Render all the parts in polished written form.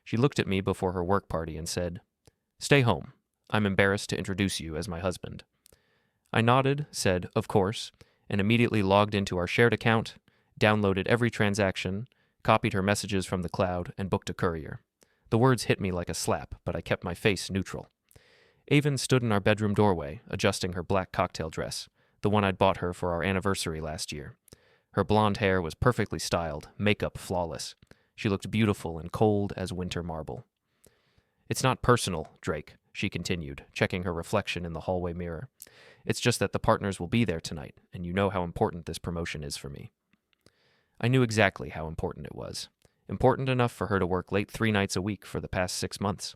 She looked at me before her work party and said, "Stay home. I'm embarrassed to introduce you as my husband." I nodded, said, "Of course," and immediately logged into our shared account, downloaded every transaction, copied her messages from the cloud, and booked a courier. The words hit me like a slap, but I kept my face neutral. Aven stood in our bedroom doorway, adjusting her black cocktail dress, the one I'd bought her for our anniversary last year. Her blonde hair was perfectly styled, makeup flawless. She looked beautiful and cold as winter marble. "It's not personal, Drake," she continued, checking her reflection in the hallway mirror. "It's just that the partners will be there tonight, and you know how important this promotion is for me." I knew exactly how important it was. Important enough for her to work late 3 nights a week for the past 6 months.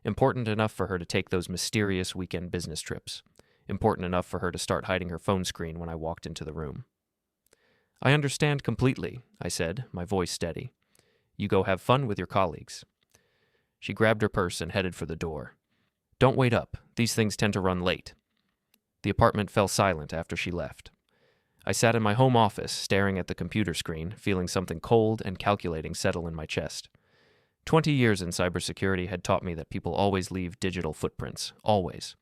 Important enough for her to take those mysterious weekend business trips. Important enough for her to start hiding her phone screen when I walked into the room. "I understand completely," I said, my voice steady. "You go have fun with your colleagues." She grabbed her purse and headed for the door. "Don't wait up. These things tend to run late." The apartment fell silent after she left. I sat in my home office, staring at the computer screen, feeling something cold and calculating settle in my chest. 20 years in cybersecurity had taught me that people always leave digital footprints. Always.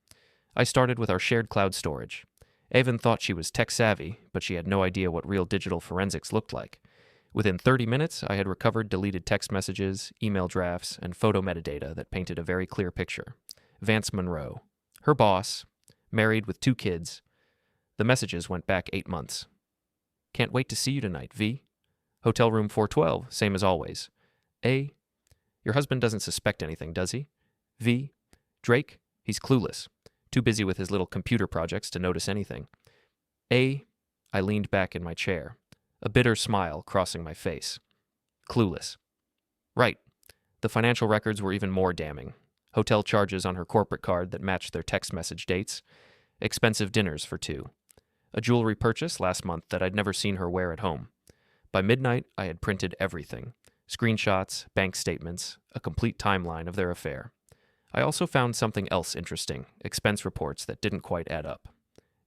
I started with our shared cloud storage. Aven thought she was tech-savvy, but she had no idea what real digital forensics looked like. Within 30 minutes, I had recovered deleted text messages, email drafts, and photo metadata that painted a very clear picture. Vance Monroe. Her boss. Married with 2 kids. The messages went back 8 months. "Can't wait to see you tonight, V. Hotel room 412, same as always. A. Your husband doesn't suspect anything, does he? V. Drake? He's clueless. Too busy with his little computer projects to notice anything. A. I leaned back in my chair, a bitter smile crossing my face. Clueless. Right. The financial records were even more damning. Hotel charges on her corporate card that matched their text message dates. Expensive dinners for 2. A jewelry purchase last month that I'd never seen her wear at home. By midnight, I had printed everything. Screenshots, bank statements, a complete timeline of their affair. I also found something else interesting, expense reports that didn't quite add up.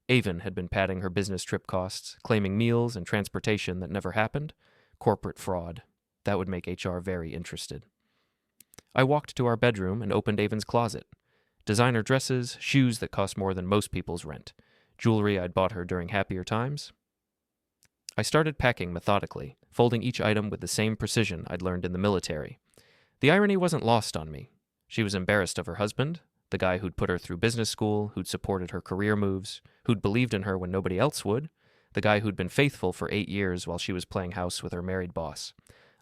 Aven had been padding her business trip costs, claiming meals and transportation that never happened. Corporate fraud. That would make HR very interested. I walked to our bedroom and opened Aven's closet. Designer dresses, shoes that cost more than most people's rent, jewelry I'd bought her during happier times. I started packing methodically, folding each item with the same precision I'd learned in the military. The irony wasn't lost on me. She was embarrassed of her husband, the guy who'd put her through business school, who'd supported her career moves, who'd believed in her when nobody else would, the guy who'd been faithful for 8 years while she was playing house with her married boss.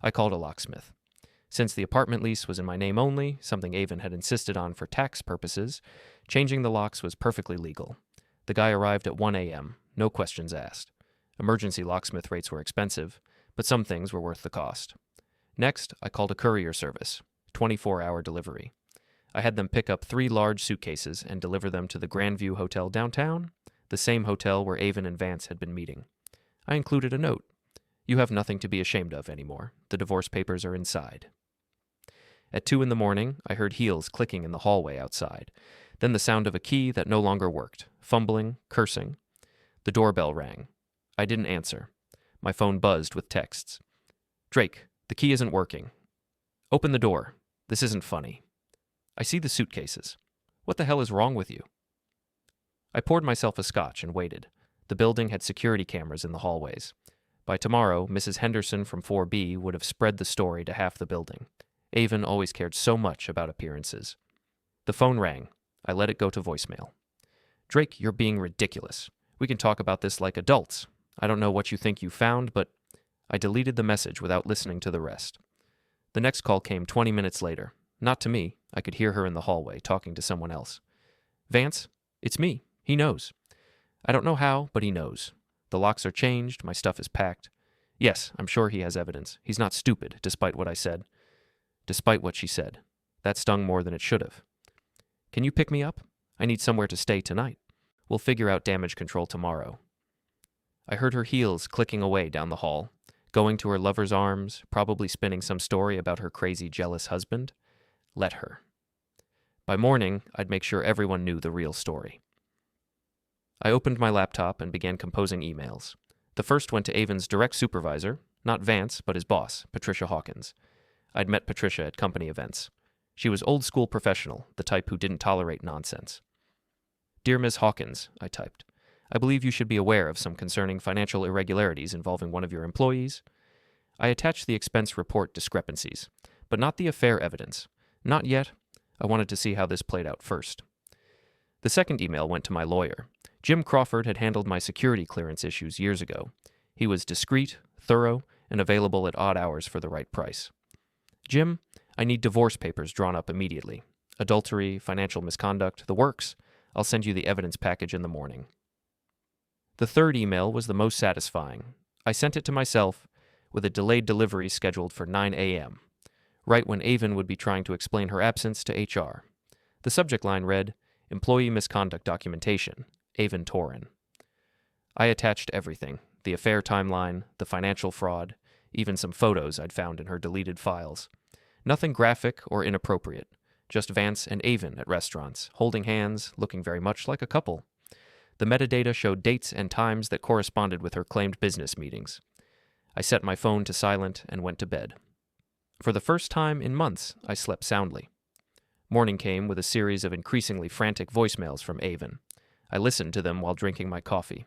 I called a locksmith. Since the apartment lease was in my name only, something Aven had insisted on for tax purposes, changing the locks was perfectly legal. The guy arrived at 1 a.m., no questions asked. Emergency locksmith rates were expensive, but some things were worth the cost. Next, I called a courier service, 24-hour delivery. I had them pick up 3 large suitcases and deliver them to the Grandview Hotel downtown, the same hotel where Aven and Vance had been meeting. I included a note. "You have nothing to be ashamed of anymore. The divorce papers are inside." At 2 a.m, I heard heels clicking in the hallway outside, then the sound of a key that no longer worked, fumbling, cursing. The doorbell rang. I didn't answer. My phone buzzed with texts. "Drake, the key isn't working. Open the door. This isn't funny. I see the suitcases. What the hell is wrong with you?" I poured myself a scotch and waited. The building had security cameras in the hallways. By tomorrow, Mrs. Henderson from 4B would have spread the story to half the building. Aven always cared so much about appearances. The phone rang. I let it go to voicemail. "Drake, you're being ridiculous. We can talk about this like adults. I don't know what you think you found, but..." I deleted the message without listening to the rest. The next call came 20 minutes later. Not to me. I could hear her in the hallway, talking to someone else. "Vance, it's me. He knows. I don't know how, but he knows. The locks are changed. My stuff is packed. Yes, I'm sure he has evidence. He's not stupid, despite what I said." Despite what she said. That stung more than it should have. "Can you pick me up? I need somewhere to stay tonight. We'll figure out damage control tomorrow." I heard her heels clicking away down the hall, going to her lover's arms, probably spinning some story about her crazy, jealous husband. Let her. By morning, I'd make sure everyone knew the real story. I opened my laptop and began composing emails. The first went to Aven's direct supervisor, not Vance, but his boss, Patricia Hawkins. I'd met Patricia at company events. She was old-school professional, the type who didn't tolerate nonsense. "Dear Ms. Hawkins," I typed, "I believe you should be aware of some concerning financial irregularities involving one of your employees." I attached the expense report discrepancies, but not the affair evidence. Not yet. I wanted to see how this played out first. The second email went to my lawyer. Jim Crawford had handled my security clearance issues years ago. He was discreet, thorough, and available at odd hours for the right price. "Jim, I need divorce papers drawn up immediately. Adultery, financial misconduct, the works. I'll send you the evidence package in the morning." The third email was the most satisfying. I sent it to myself, with a delayed delivery scheduled for 9 a.m., right when Aven would be trying to explain her absence to HR. The subject line read, "Employee Misconduct Documentation, Aven Torin." I attached everything, the affair timeline, the financial fraud, even some photos I'd found in her deleted files. Nothing graphic or inappropriate, just Vance and Aven at restaurants, holding hands, looking very much like a couple. The metadata showed dates and times that corresponded with her claimed business meetings. I set my phone to silent and went to bed. For the first time in months, I slept soundly. Morning came with a series of increasingly frantic voicemails from Aven. I listened to them while drinking my coffee.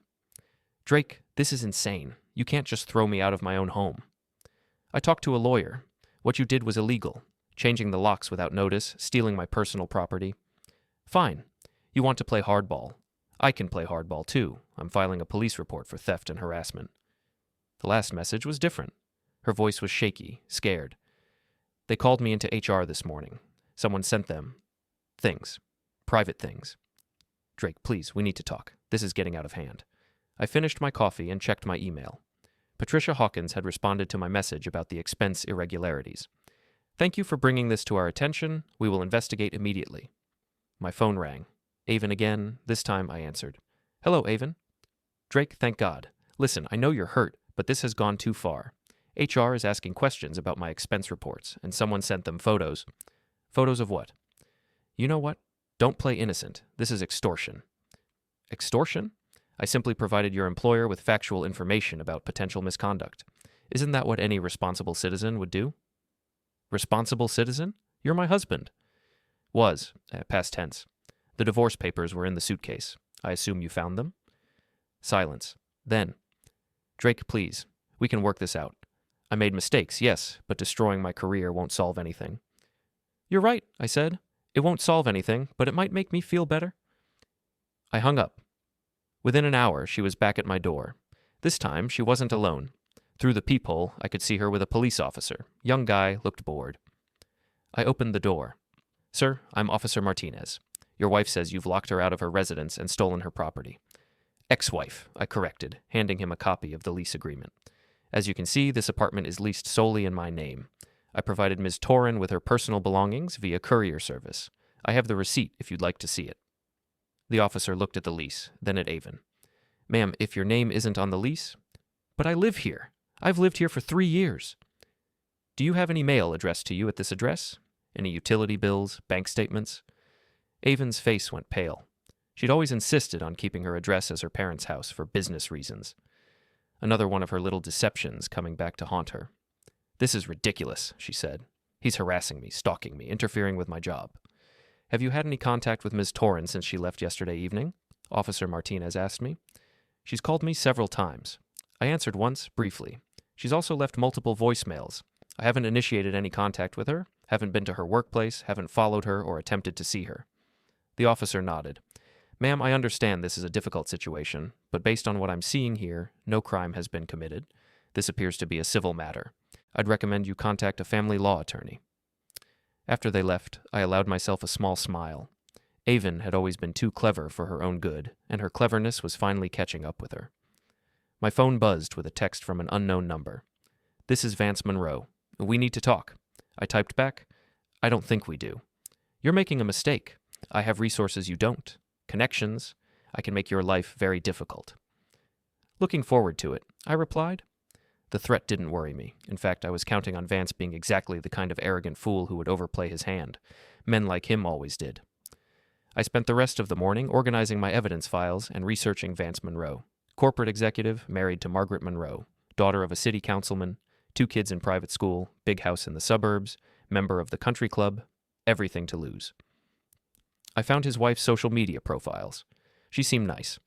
"Drake, this is insane. You can't just throw me out of my own home." "I talked to a lawyer. What you did was illegal. Changing the locks without notice, stealing my personal property." "Fine. You want to play hardball. I can play hardball too. I'm filing a police report for theft and harassment." The last message was different. Her voice was shaky, scared. "They called me into HR this morning. Someone sent them things. Private things. Drake, please, we need to talk. This is getting out of hand." I finished my coffee and checked my email. Patricia Hawkins had responded to my message about the expense irregularities. "Thank you for bringing this to our attention. We will investigate immediately." My phone rang. Aven again. This time I answered. "Hello, Aven." "Drake, thank God. Listen, I know you're hurt, but this has gone too far. HR is asking questions about my expense reports, and someone sent them photos." "Photos of what?" "You know what? Don't play innocent. This is extortion." "Extortion? I simply provided your employer with factual information about potential misconduct. Isn't that what any responsible citizen would do?" "Responsible citizen? You're my husband." "Was, past tense. The divorce papers were in the suitcase. I assume you found them?" Silence. Then, "Drake, please. We can work this out. I made mistakes, yes, but destroying my career won't solve anything." "You're right," I said. "It won't solve anything, but it might make me feel better." I hung up. Within an hour, she was back at my door. This time, she wasn't alone. Through the peephole, I could see her with a police officer. Young guy, looked bored. I opened the door. "Sir, I'm Officer Martinez. Your wife says you've locked her out of her residence and stolen her property." "Ex-wife," I corrected, handing him a copy of the lease agreement. "As you can see, this apartment is leased solely in my name. I provided Ms. Torin with her personal belongings via courier service. I have the receipt if you'd like to see it." The officer looked at the lease, then at Aven. "Ma'am, if your name isn't on the lease—" "But I live here. I've lived here for 3 years." "Do you have any mail addressed to you at this address? Any utility bills, bank statements?" Aven's face went pale. She'd always insisted on keeping her address as her parents' house for business reasons. Another one of her little deceptions coming back to haunt her. "This is ridiculous," she said. "He's harassing me, stalking me, interfering with my job." "Have you had any contact with Ms. Torin since she left yesterday evening?" Officer Martinez asked me. "She's called me several times. I answered once, briefly. She's also left multiple voicemails. I haven't initiated any contact with her, haven't been to her workplace, haven't followed her or attempted to see her." The officer nodded. "Ma'am, I understand this is a difficult situation, but based on what I'm seeing here, no crime has been committed. This appears to be a civil matter. I'd recommend you contact a family law attorney." After they left, I allowed myself a small smile. Aven had always been too clever for her own good, and her cleverness was finally catching up with her. My phone buzzed with a text from an unknown number. "This is Vance Monroe. We need to talk." I typed back, "I don't think we do." "You're making a mistake. I have resources you don't. Connections. I can make your life very difficult." "Looking forward to it," I replied. The threat didn't worry me. In fact, I was counting on Vance being exactly the kind of arrogant fool who would overplay his hand. Men like him always did. I spent the rest of the morning organizing my evidence files and researching Vance Monroe. Corporate executive, married to Margaret Monroe, daughter of a city councilman, 2 kids in private school, big house in the suburbs, member of the country club, everything to lose. I found his wife's social media profiles. She seemed nice.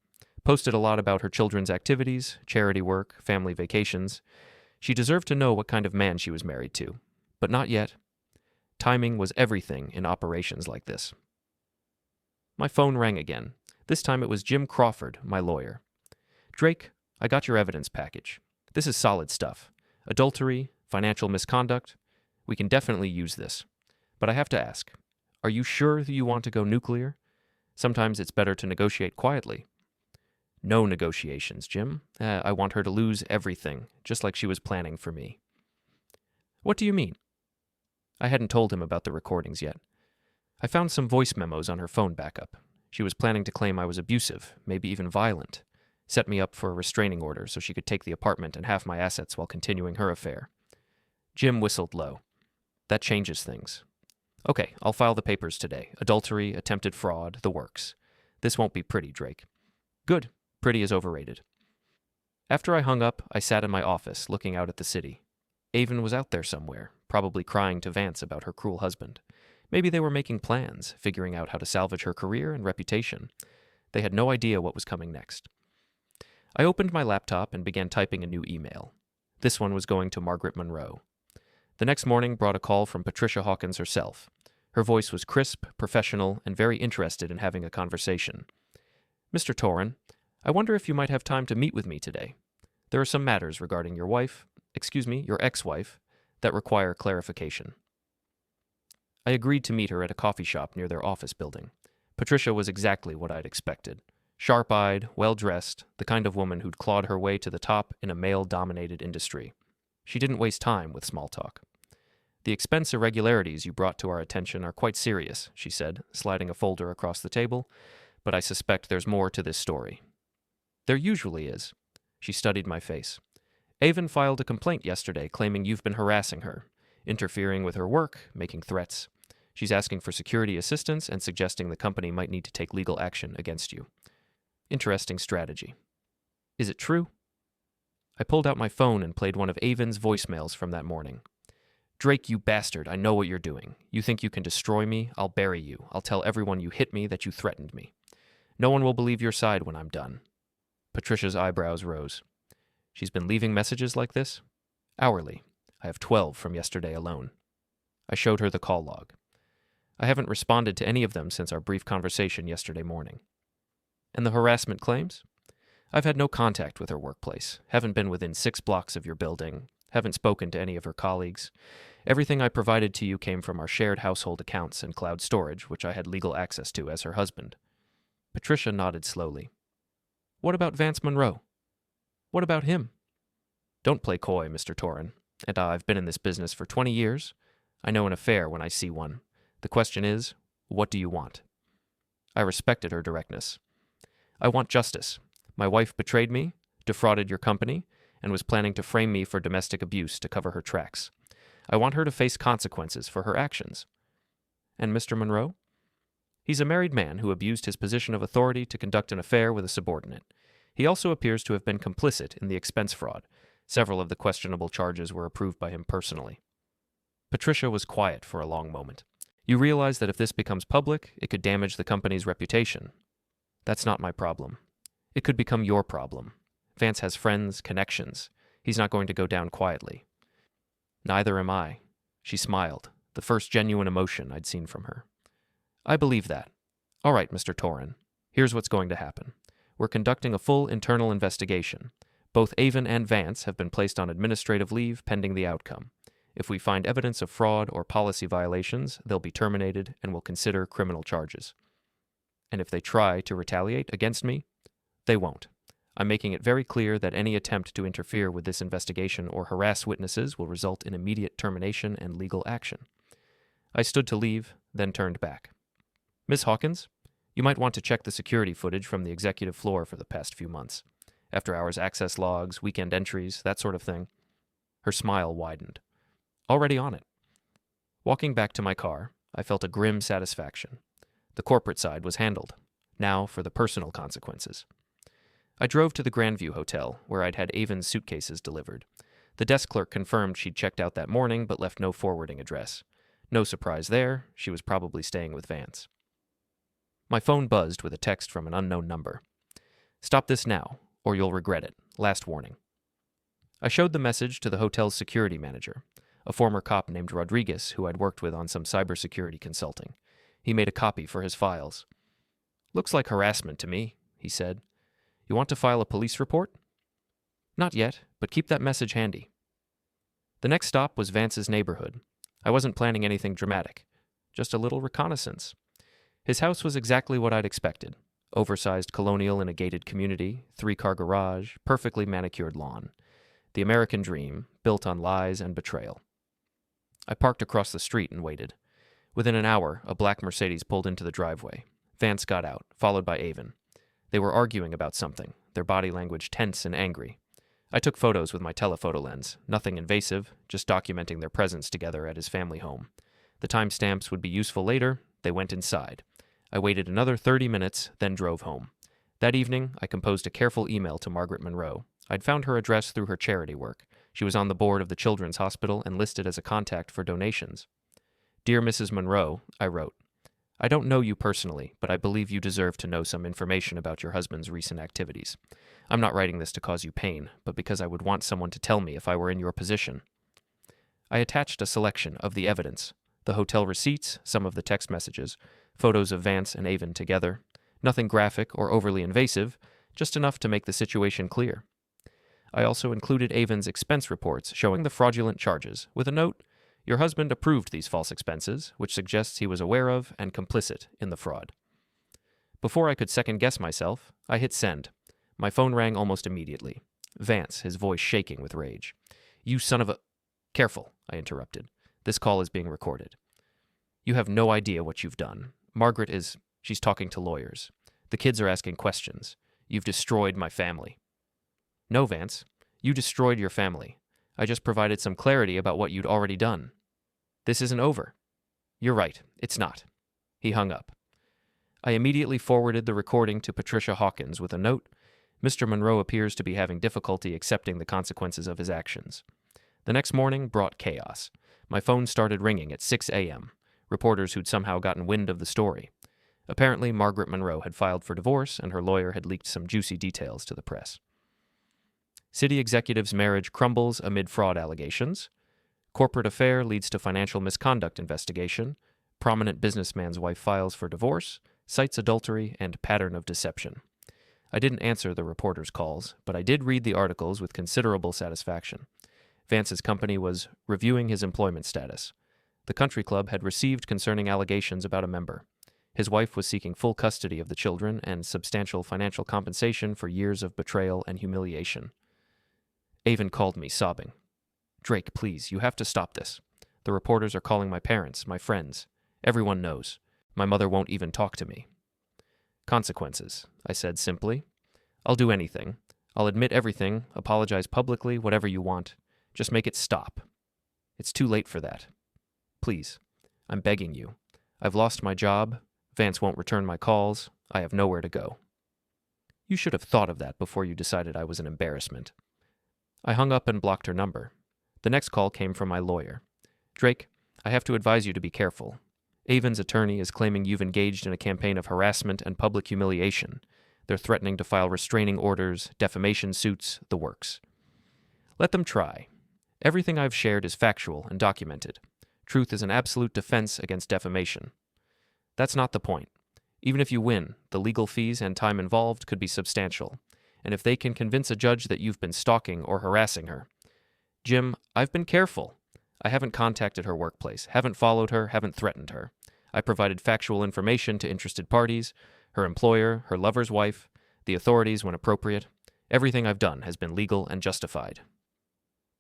Posted a lot about her children's activities, charity work, family vacations. She deserved to know what kind of man she was married to. But not yet. Timing was everything in operations like this. My phone rang again. This time it was Jim Crawford, my lawyer. Drake, I got your evidence package. This is solid stuff. Adultery, financial misconduct. We can definitely use this. But I have to ask, are you sure that you want to go nuclear? Sometimes it's better to negotiate quietly. No negotiations, Jim. I want her to lose everything, just like she was planning for me. What do you mean? I hadn't told him about the recordings yet. I found some voice memos on her phone backup. She was planning to claim I was abusive, maybe even violent. Set me up for a restraining order so she could take the apartment and half my assets while continuing her affair. Jim whistled low. That changes things. Okay, I'll file the papers today. Adultery, attempted fraud, the works. This won't be pretty, Drake. Good. Pretty is overrated. After I hung up, I sat in my office, looking out at the city. Aven was out there somewhere, probably crying to Vance about her cruel husband. Maybe they were making plans, figuring out how to salvage her career and reputation. They had no idea what was coming next. I opened my laptop and began typing a new email. This one was going to Margaret Monroe. The next morning brought a call from Patricia Hawkins herself. Her voice was crisp, professional, and very interested in having a conversation. Mr. Torren, I wonder if you might have time to meet with me today. There are some matters regarding your ex-wife, that require clarification. I agreed to meet her at a coffee shop near their office building. Patricia was exactly what I'd expected. Sharp-eyed, well-dressed, the kind of woman who'd clawed her way to the top in a male-dominated industry. She didn't waste time with small talk. The expense irregularities you brought to our attention are quite serious, she said, sliding a folder across the table, but I suspect there's more to this story. There usually is. She studied my face. Aven filed a complaint yesterday claiming you've been harassing her, interfering with her work, making threats. She's asking for security assistance and suggesting the company might need to take legal action against you. Interesting strategy. Is it true? I pulled out my phone and played one of Aven's voicemails from that morning. Drake, you bastard, I know what you're doing. You think you can destroy me? I'll bury you. I'll tell everyone you hit me, that you threatened me. No one will believe your side when I'm done. Patricia's eyebrows rose. She's been leaving messages like this? Hourly. I have 12 from yesterday alone. I showed her the call log. I haven't responded to any of them since our brief conversation yesterday morning. And the harassment claims? I've had no contact with her workplace, haven't been within 6 blocks of your building, haven't spoken to any of her colleagues. Everything I provided to you came from our shared household accounts and cloud storage, which I had legal access to as her husband. Patricia nodded slowly. What about Vance Monroe? What about him? Don't play coy, Mr. Torren. And I've been in this business for 20 years. I know an affair when I see one. The question is, what do you want? I respected her directness. I want justice. My wife betrayed me, defrauded your company, and was planning to frame me for domestic abuse to cover her tracks. I want her to face consequences for her actions. And Mr. Monroe? He's a married man who abused his position of authority to conduct an affair with a subordinate. He also appears to have been complicit in the expense fraud. Several of the questionable charges were approved by him personally. Patricia was quiet for a long moment. You realize that if this becomes public, it could damage the company's reputation. That's not my problem. It could become your problem. Vance has friends, connections. He's not going to go down quietly. Neither am I. She smiled, the first genuine emotion I'd seen from her. I believe that. All right, Mr. Torren. Here's what's going to happen. We're conducting a full internal investigation. Both Aven and Vance have been placed on administrative leave pending the outcome. If we find evidence of fraud or policy violations, they'll be terminated and will consider criminal charges. And if they try to retaliate against me, they won't. I'm making it very clear that any attempt to interfere with this investigation or harass witnesses will result in immediate termination and legal action. I stood to leave, then turned back. Miss Hawkins, you might want to check the security footage from the executive floor for the past few months. After-hours access logs, weekend entries, that sort of thing. Her smile widened. Already on it. Walking back to my car, I felt a grim satisfaction. The corporate side was handled. Now for the personal consequences. I drove to the Grandview Hotel, where I'd had Aven's suitcases delivered. The desk clerk confirmed she'd checked out that morning but left no forwarding address. No surprise there, she was probably staying with Vance. My phone buzzed with a text from an unknown number. "Stop this now, or you'll regret it. Last warning." I showed the message to the hotel's security manager, a former cop named Rodriguez who I'd worked with on some cybersecurity consulting. He made a copy for his files. "Looks like harassment to me," he said. "You want to file a police report?" "Not yet, but keep that message handy." The next stop was Vance's neighborhood. I wasn't planning anything dramatic, just a little reconnaissance. His house was exactly what I'd expected. Oversized colonial in a gated community, 3-car garage, perfectly manicured lawn. The American dream, built on lies and betrayal. I parked across the street and waited. Within an hour, a black Mercedes pulled into the driveway. Vance got out, followed by Aven. They were arguing about something, their body language tense and angry. I took photos with my telephoto lens, nothing invasive, just documenting their presence together at his family home. The timestamps would be useful later. They went inside. I waited another 30 minutes, then drove home. That evening, I composed a careful email to Margaret Monroe. I'd found her address through her charity work. She was on the board of the Children's Hospital and listed as a contact for donations. "Dear Mrs. Monroe," I wrote, "I don't know you personally, but I believe you deserve to know some information about your husband's recent activities. I'm not writing this to cause you pain, but because I would want someone to tell me if I were in your position." I attached a selection of the evidence, the hotel receipts, some of the text messages, photos of Vance and Aven together. Nothing graphic or overly invasive, just enough to make the situation clear. I also included Aven's expense reports showing the fraudulent charges, with a note, "Your husband approved these false expenses," which suggests he was aware of and complicit in the fraud. Before I could second-guess myself, I hit send. My phone rang almost immediately. Vance, his voice shaking with rage. "You son of a—" "Careful," I interrupted. "This call is being recorded. You have no idea what you've done. Margaret is— she's talking to lawyers. The kids are asking questions. You've destroyed my family." "No, Vance. You destroyed your family. I just provided some clarity about what you'd already done. This isn't over." "You're right. It's not." He hung up. I immediately forwarded the recording to Patricia Hawkins with a note, "Mr. Monroe appears to be having difficulty accepting the consequences of his actions." The next morning brought chaos. My phone started ringing at 6 a.m. Reporters who'd somehow gotten wind of the story. Apparently, Margaret Monroe had filed for divorce, and her lawyer had leaked some juicy details to the press. City executive's marriage crumbles amid fraud allegations. Corporate affair leads to financial misconduct investigation. Prominent businessman's wife files for divorce, cites adultery, and pattern of deception. I didn't answer the reporters' calls, but I did read the articles with considerable satisfaction. Vance's company was reviewing his employment status. The country club had received concerning allegations about a member. His wife was seeking full custody of the children and substantial financial compensation for years of betrayal and humiliation. Aven called me, sobbing. "Drake, please, you have to stop this. The reporters are calling my parents, my friends. Everyone knows. My mother won't even talk to me." "Consequences," I said simply. "I'll do anything. I'll admit everything, apologize publicly, whatever you want. Just make it stop. It's too late for that. Please, I'm begging you. I've lost my job. Vance won't return my calls. I have nowhere to go." "You should have thought of that before you decided I was an embarrassment." I hung up and blocked her number. The next call came from my lawyer. "Drake, I have to advise you to be careful. Aven's attorney is claiming you've engaged in a campaign of harassment and public humiliation. They're threatening to file restraining orders, defamation suits, the works." "Let them try. Everything I've shared is factual and documented. Truth is an absolute defense against defamation. That's not the point. Even if you win, the legal fees and time involved could be substantial. And if they can convince a judge that you've been stalking or harassing her. Jim, I've been careful. I haven't contacted her workplace, haven't followed her, haven't threatened her. I provided factual information to interested parties, her employer, her lover's wife, the authorities when appropriate. Everything I've done has been legal and justified."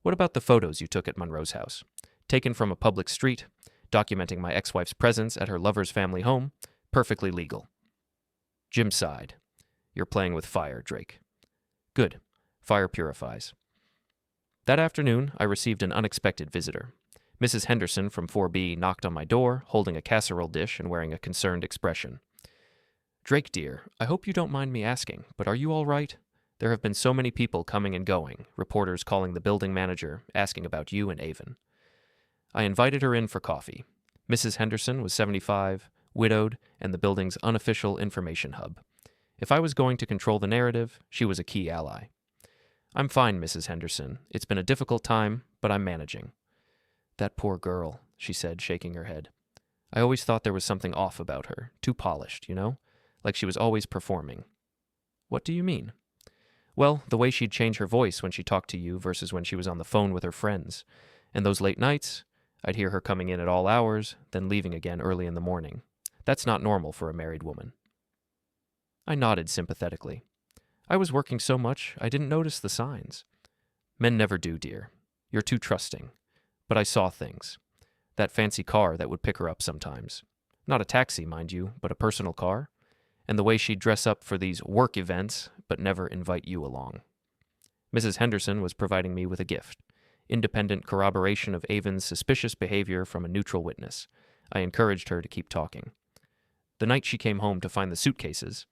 "What about the photos you took at Monroe's house? Taken from a public street, documenting my ex-wife's presence at her lover's family home, perfectly legal." Jim sighed. "You're playing with fire, Drake." "Good. Fire purifies." That afternoon, I received an unexpected visitor. Mrs. Henderson from 4B knocked on my door, holding a casserole dish and wearing a concerned expression. "Drake, dear, I hope you don't mind me asking, but are you all right? There have been so many people coming and going, reporters calling the building manager, asking about you and Aven. I invited her in for coffee. Mrs. Henderson was 75, widowed, and the building's unofficial information hub. If I was going to control the narrative, she was a key ally. I'm fine, Mrs. Henderson. It's been a difficult time, but I'm managing. That poor girl, she said, shaking her head. I always thought there was something off about her, too polished, like she was always performing. What do you mean? Well, the way she'd change her voice when she talked to you versus when she was on the phone with her friends. And those late nights, I'd hear her coming in at all hours, then leaving again early in the morning. That's not normal for a married woman. I nodded sympathetically. I was working so much, I didn't notice the signs. Men never do, dear. You're too trusting. But I saw things. That fancy car that would pick her up sometimes. Not a taxi, mind you, but a personal car. And the way she'd dress up for these work events, but never invite you along. Mrs. Henderson was providing me with a gift. Independent corroboration of Aven's suspicious behavior from a neutral witness. I encouraged her to keep talking. The night she came home to find the suitcases,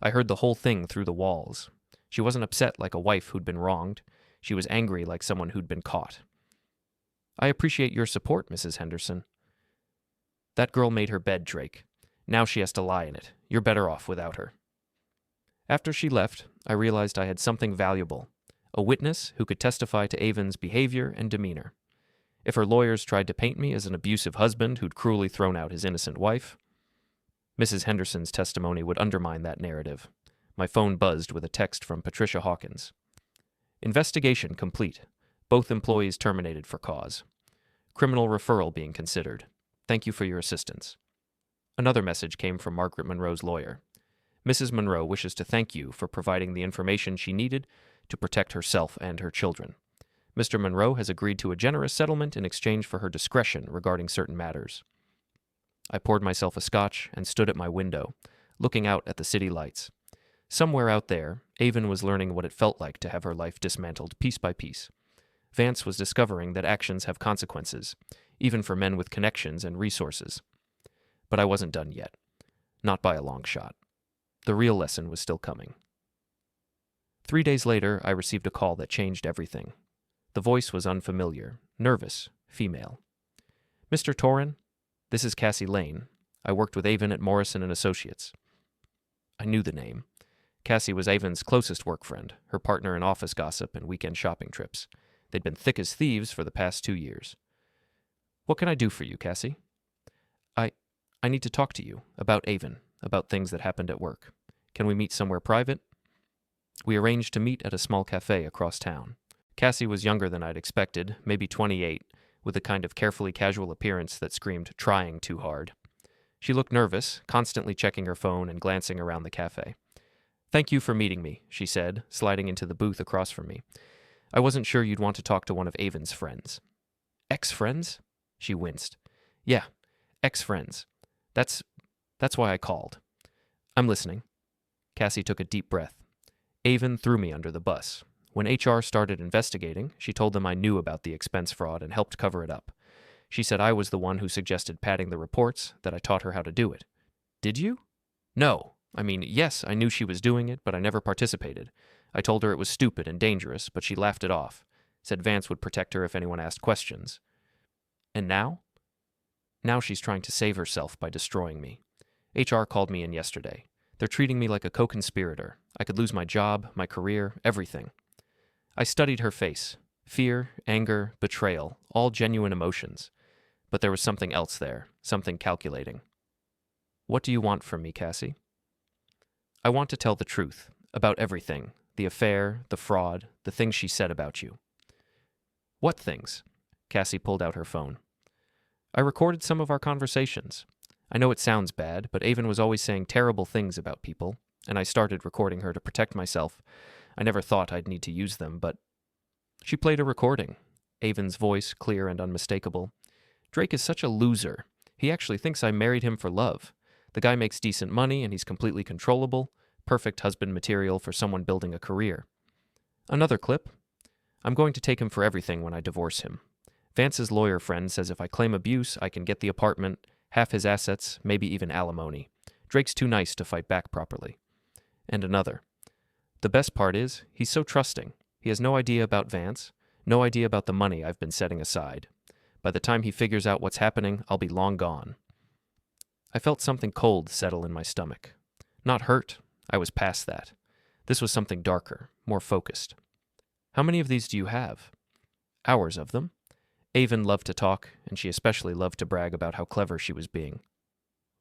I heard the whole thing through the walls. She wasn't upset like a wife who'd been wronged. She was angry like someone who'd been caught. I appreciate your support, Mrs. Henderson. That girl made her bed, Drake. Now she has to lie in it. You're better off without her. After she left, I realized I had something valuable. A witness who could testify to Aven's behavior and demeanor. If her lawyers tried to paint me as an abusive husband who'd cruelly thrown out his innocent wife, Mrs. Henderson's testimony would undermine that narrative. My phone buzzed with a text from Patricia Hawkins. Investigation complete. Both employees terminated for cause. Criminal referral being considered. Thank you for your assistance. Another message came from Margaret Monroe's lawyer. Mrs. Monroe wishes to thank you for providing the information she needed to protect herself and her children. Mr. Monroe has agreed to a generous settlement in exchange for her discretion regarding certain matters. I poured myself a scotch and stood at my window, looking out at the city lights. Somewhere out there, Aven was learning what it felt like to have her life dismantled piece by piece. Vance was discovering that actions have consequences, even for men with connections and resources. But I wasn't done yet. Not by a long shot. The real lesson was still coming. 3 days later, I received a call that changed everything. The voice was unfamiliar, nervous, female. Mr. Torrin, this is Cassie Lane. I worked with Aven at Morrison & Associates. I knew the name. Cassie was Aven's closest work friend, her partner in office gossip and weekend shopping trips. They'd been thick as thieves for the past 2 years. What can I do for you, Cassie? I need to talk to you about Aven, about things that happened at work. Can we meet somewhere private? We arranged to meet at a small cafe across town. Cassie was younger than I'd expected, maybe 28, with a kind of carefully casual appearance that screamed trying too hard. She looked nervous, constantly checking her phone and glancing around the cafe. Thank you for meeting me, she said, sliding into the booth across from me. I wasn't sure you'd want to talk to one of Aven's friends. Ex-friends? She winced. Yeah, ex-friends. That's why I called. I'm listening. Cassie took a deep breath. Aven threw me under the bus. When HR started investigating, she told them I knew about the expense fraud and helped cover it up. She said I was the one who suggested padding the reports, that I taught her how to do it. Did you? No. Yes, I knew she was doing it, but I never participated. I told her it was stupid and dangerous, but she laughed it off. Said Vance would protect her if anyone asked questions. And now? Now she's trying to save herself by destroying me. HR called me in yesterday. They're treating me like a co-conspirator. I could lose my job, my career, everything. I studied her face. Fear, anger, betrayal, all genuine emotions. But there was something else there, something calculating. What do you want from me, Cassie? I want to tell the truth, about everything, the affair, the fraud, the things she said about you. What things? Cassie pulled out her phone. I recorded some of our conversations. I know it sounds bad, but Aven was always saying terrible things about people, and I started recording her to protect myself. I never thought I'd need to use them, but... She played a recording. Aven's voice, clear and unmistakable. Drake is such a loser. He actually thinks I married him for love. The guy makes decent money, and he's completely controllable. Perfect husband material for someone building a career. Another clip. I'm going to take him for everything when I divorce him. Vance's lawyer friend says if I claim abuse, I can get the apartment, half his assets, maybe even alimony. Drake's too nice to fight back properly. And another. The best part is, he's so trusting. He has no idea about Vance, no idea about the money I've been setting aside. By the time he figures out what's happening, I'll be long gone. I felt something cold settle in my stomach. Not hurt. I was past that. This was something darker, more focused. How many of these do you have? Hours of them. Aven loved to talk, and she especially loved to brag about how clever she was being.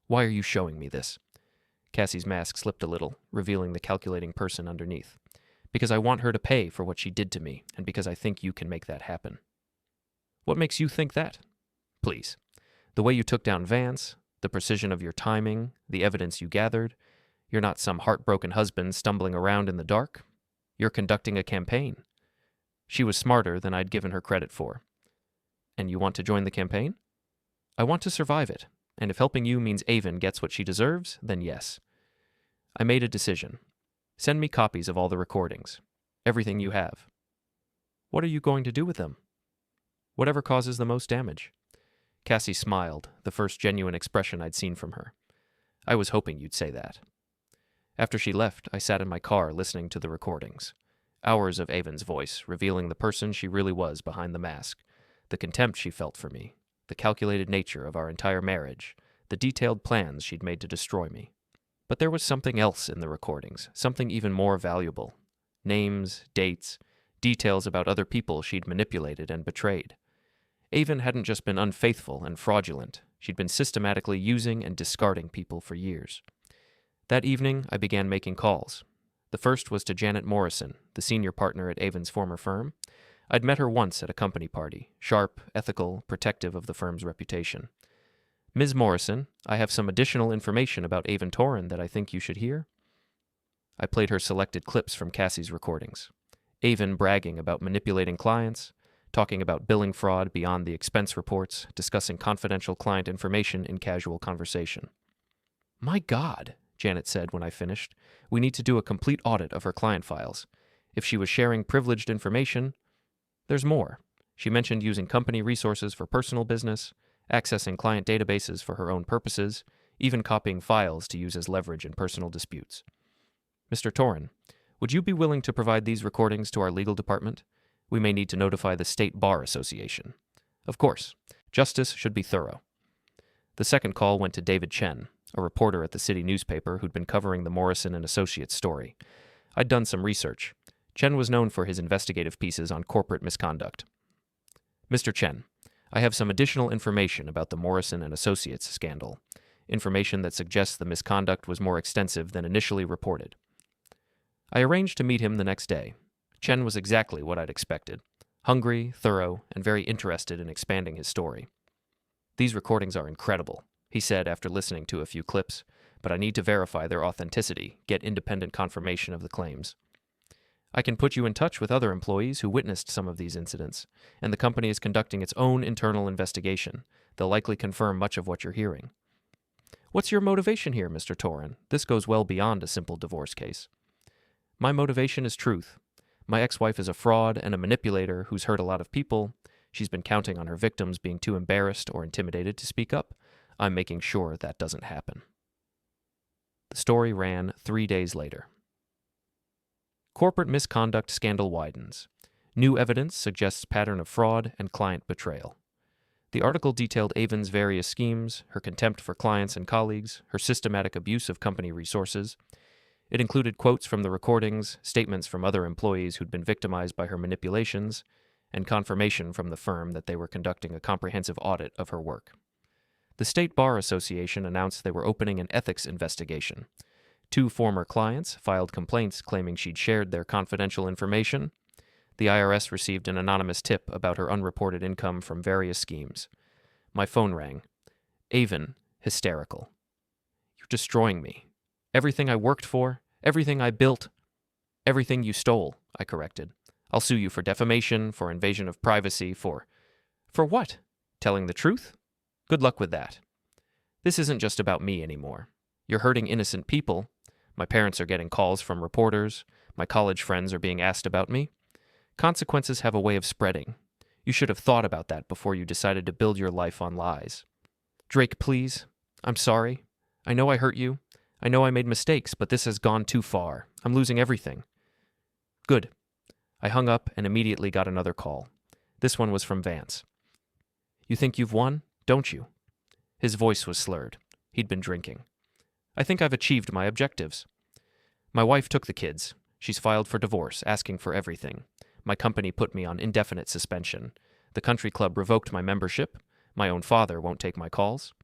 Why are you showing me this? Cassie's mask slipped a little, revealing the calculating person underneath. Because I want her to pay for what she did to me, and because I think you can make that happen. What makes you think that? Please. The way you took down Vance, the precision of your timing, the evidence you gathered. You're not some heartbroken husband stumbling around in the dark. You're conducting a campaign. She was smarter than I'd given her credit for. And you want to join the campaign? I want to survive it, and if helping you means Aven gets what she deserves, then yes. I made a decision. Send me copies of all the recordings. Everything you have. What are you going to do with them? Whatever causes the most damage. Cassie smiled, the first genuine expression I'd seen from her. I was hoping you'd say that. After she left, I sat in my car listening to the recordings. Hours of Aven's voice, revealing the person she really was behind the mask, the contempt she felt for me, the calculated nature of our entire marriage, the detailed plans she'd made to destroy me. But there was something else in the recordings, something even more valuable. Names, dates, details about other people she'd manipulated and betrayed. Aven hadn't just been unfaithful and fraudulent, she'd been systematically using and discarding people for years. That evening, I began making calls. The first was to Janet Morrison, the senior partner at Aven's former firm. I'd met her once at a company party, sharp, ethical, protective of the firm's reputation. Ms. Morrison, I have some additional information about Aven Torin that I think you should hear. I played her selected clips from Cassie's recordings. Aven bragging about manipulating clients, talking about billing fraud beyond the expense reports, discussing confidential client information in casual conversation. My God, Janet said when I finished, we need to do a complete audit of her client files. If she was sharing privileged information, there's more. She mentioned using company resources for personal business, accessing client databases for her own purposes, even copying files to use as leverage in personal disputes. Mr. Torin, would you be willing to provide these recordings to our legal department? We may need to notify the State Bar Association. Of course, justice should be thorough. The second call went to David Chen, a reporter at the city newspaper who'd been covering the Morrison and Associates story. I'd done some research. Chen was known for his investigative pieces on corporate misconduct. Mr. Chen, I have some additional information about the Morrison and Associates scandal, information that suggests the misconduct was more extensive than initially reported. I arranged to meet him the next day. Chen was exactly what I'd expected, hungry, thorough, and very interested in expanding his story. These recordings are incredible, he said after listening to a few clips, but I need to verify their authenticity, get independent confirmation of the claims. I can put you in touch with other employees who witnessed some of these incidents, and the company is conducting its own internal investigation. They'll likely confirm much of what you're hearing. What's your motivation here, Mr. Torin? This goes well beyond a simple divorce case. My motivation is truth. My ex-wife is a fraud and a manipulator who's hurt a lot of people. She's been counting on her victims being too embarrassed or intimidated to speak up. I'm making sure that doesn't happen. The story ran 3 days later. Corporate misconduct scandal widens. New evidence suggests pattern of fraud and client betrayal. The article detailed Aven's various schemes, her contempt for clients and colleagues, her systematic abuse of company resources. It included quotes from the recordings, statements from other employees who'd been victimized by her manipulations, and confirmation from the firm that they were conducting a comprehensive audit of her work. The State Bar Association announced they were opening an ethics investigation. 2 former clients filed complaints claiming she'd shared their confidential information. The IRS received an anonymous tip about her unreported income from various schemes. My phone rang. Aven, hysterical. You're destroying me. Everything I worked for, everything I built, everything you stole, I corrected. I'll sue you for defamation, for invasion of privacy, for what? Telling the truth? Good luck with that. This isn't just about me anymore. You're hurting innocent people. My parents are getting calls from reporters. My college friends are being asked about me. Consequences have a way of spreading. You should have thought about that before you decided to build your life on lies. Drake, please. I'm sorry. I know I hurt you. I know I made mistakes, but this has gone too far. I'm losing everything. Good. I hung up and immediately got another call. This one was from Vance. You think you've won, don't you? His voice was slurred. He'd been drinking. I think I've achieved my objectives. My wife took the kids. She's filed for divorce, asking for everything. My company put me on indefinite suspension. The country club revoked my membership. My own father won't take my calls.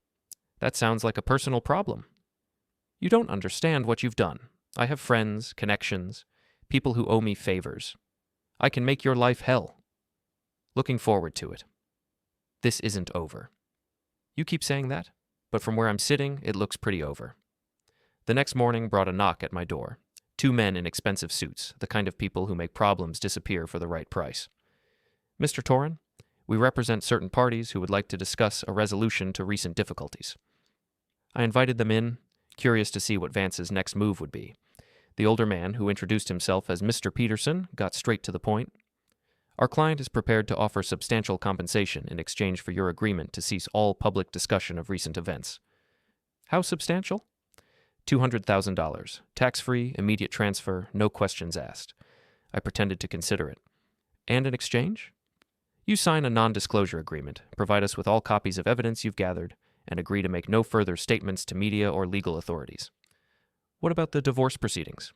That sounds like a personal problem. You don't understand what you've done. I have friends, connections, people who owe me favors. I can make your life hell. Looking forward to it. This isn't over. You keep saying that, but from where I'm sitting, it looks pretty over. The next morning brought a knock at my door. 2 men in expensive suits, the kind of people who make problems disappear for the right price. Mr. Torren, we represent certain parties who would like to discuss a resolution to recent difficulties. I invited them in, curious to see what Vance's next move would be. The older man, who introduced himself as Mr. Peterson, got straight to the point. Our client is prepared to offer substantial compensation in exchange for your agreement to cease all public discussion of recent events. How substantial? $200,000, tax-free, immediate transfer, no questions asked. I pretended to consider it. And in exchange? You sign a non-disclosure agreement, provide us with all copies of evidence you've gathered, and agree to make no further statements to media or legal authorities. What about the divorce proceedings?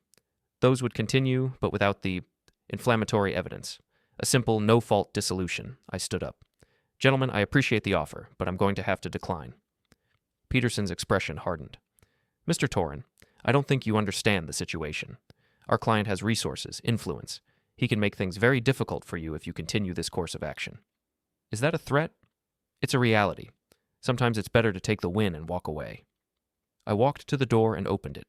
Those would continue, but without the inflammatory evidence. A simple no-fault dissolution. I stood up. Gentlemen, I appreciate the offer, but I'm going to have to decline. Peterson's expression hardened. Mr. Torren, I don't think you understand the situation. Our client has resources, influence. He can make things very difficult for you if you continue this course of action. Is that a threat? It's a reality. Sometimes it's better to take the win and walk away. I walked to the door and opened it.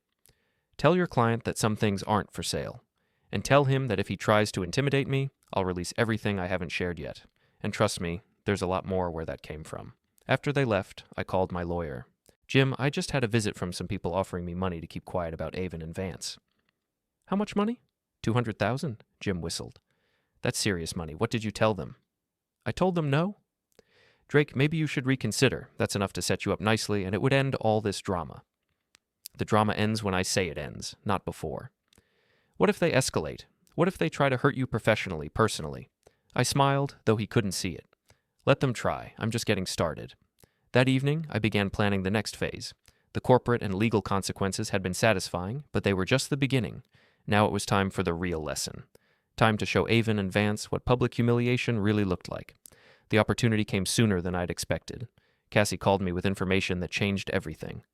Tell your client that some things aren't for sale. And tell him that if he tries to intimidate me, I'll release everything I haven't shared yet. And trust me, there's a lot more where that came from. After they left, I called my lawyer. Jim, I just had a visit from some people offering me money to keep quiet about Aven and Vance. How much money? $200,000, Jim whistled. That's serious money. What did you tell them? I told them no. Drake, maybe you should reconsider. That's enough to set you up nicely, and it would end all this drama. The drama ends when I say it ends, not before. What if they escalate? What if they try to hurt you professionally, personally? I smiled, though he couldn't see it. Let them try. I'm just getting started. That evening, I began planning the next phase. The corporate and legal consequences had been satisfying, but they were just the beginning. Now it was time for the real lesson. Time to show Aven and Vance what public humiliation really looked like. The opportunity came sooner than I'd expected. Cassie called me with information that changed everything.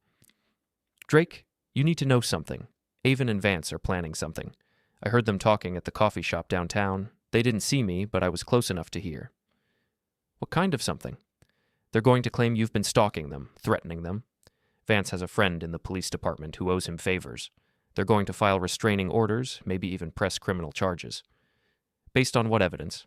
Drake, you need to know something. Aven and Vance are planning something. I heard them talking at the coffee shop downtown. They didn't see me, but I was close enough to hear. What kind of something? They're going to claim you've been stalking them, threatening them. Vance has a friend in the police department who owes him favors. They're going to file restraining orders, maybe even press criminal charges. Based on what evidence?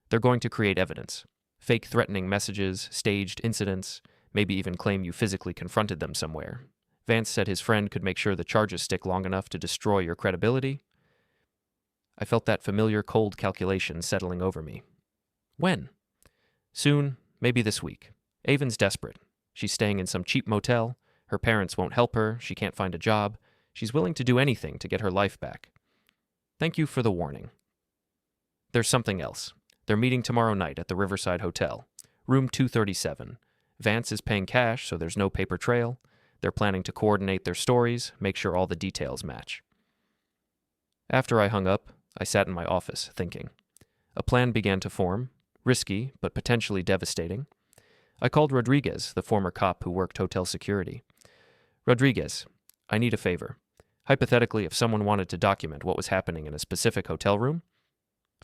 They're going to create evidence. Fake threatening messages, staged incidents, maybe even claim you physically confronted them somewhere. Vance said his friend could make sure the charges stick long enough to destroy your credibility. I felt that familiar cold calculation settling over me. When? Soon, maybe this week. Aven's desperate. She's staying in some cheap motel. Her parents won't help her. She can't find a job. She's willing to do anything to get her life back. Thank you for the warning. There's something else. They're meeting tomorrow night at the Riverside Hotel. Room 237. Vance is paying cash, so there's no paper trail. They're planning to coordinate their stories, make sure all the details match. After I hung up, I sat in my office, thinking. A plan began to form. Risky, but potentially devastating. I called Rodriguez, the former cop who worked hotel security. Rodriguez, I need a favor. Hypothetically, if someone wanted to document what was happening in a specific hotel room,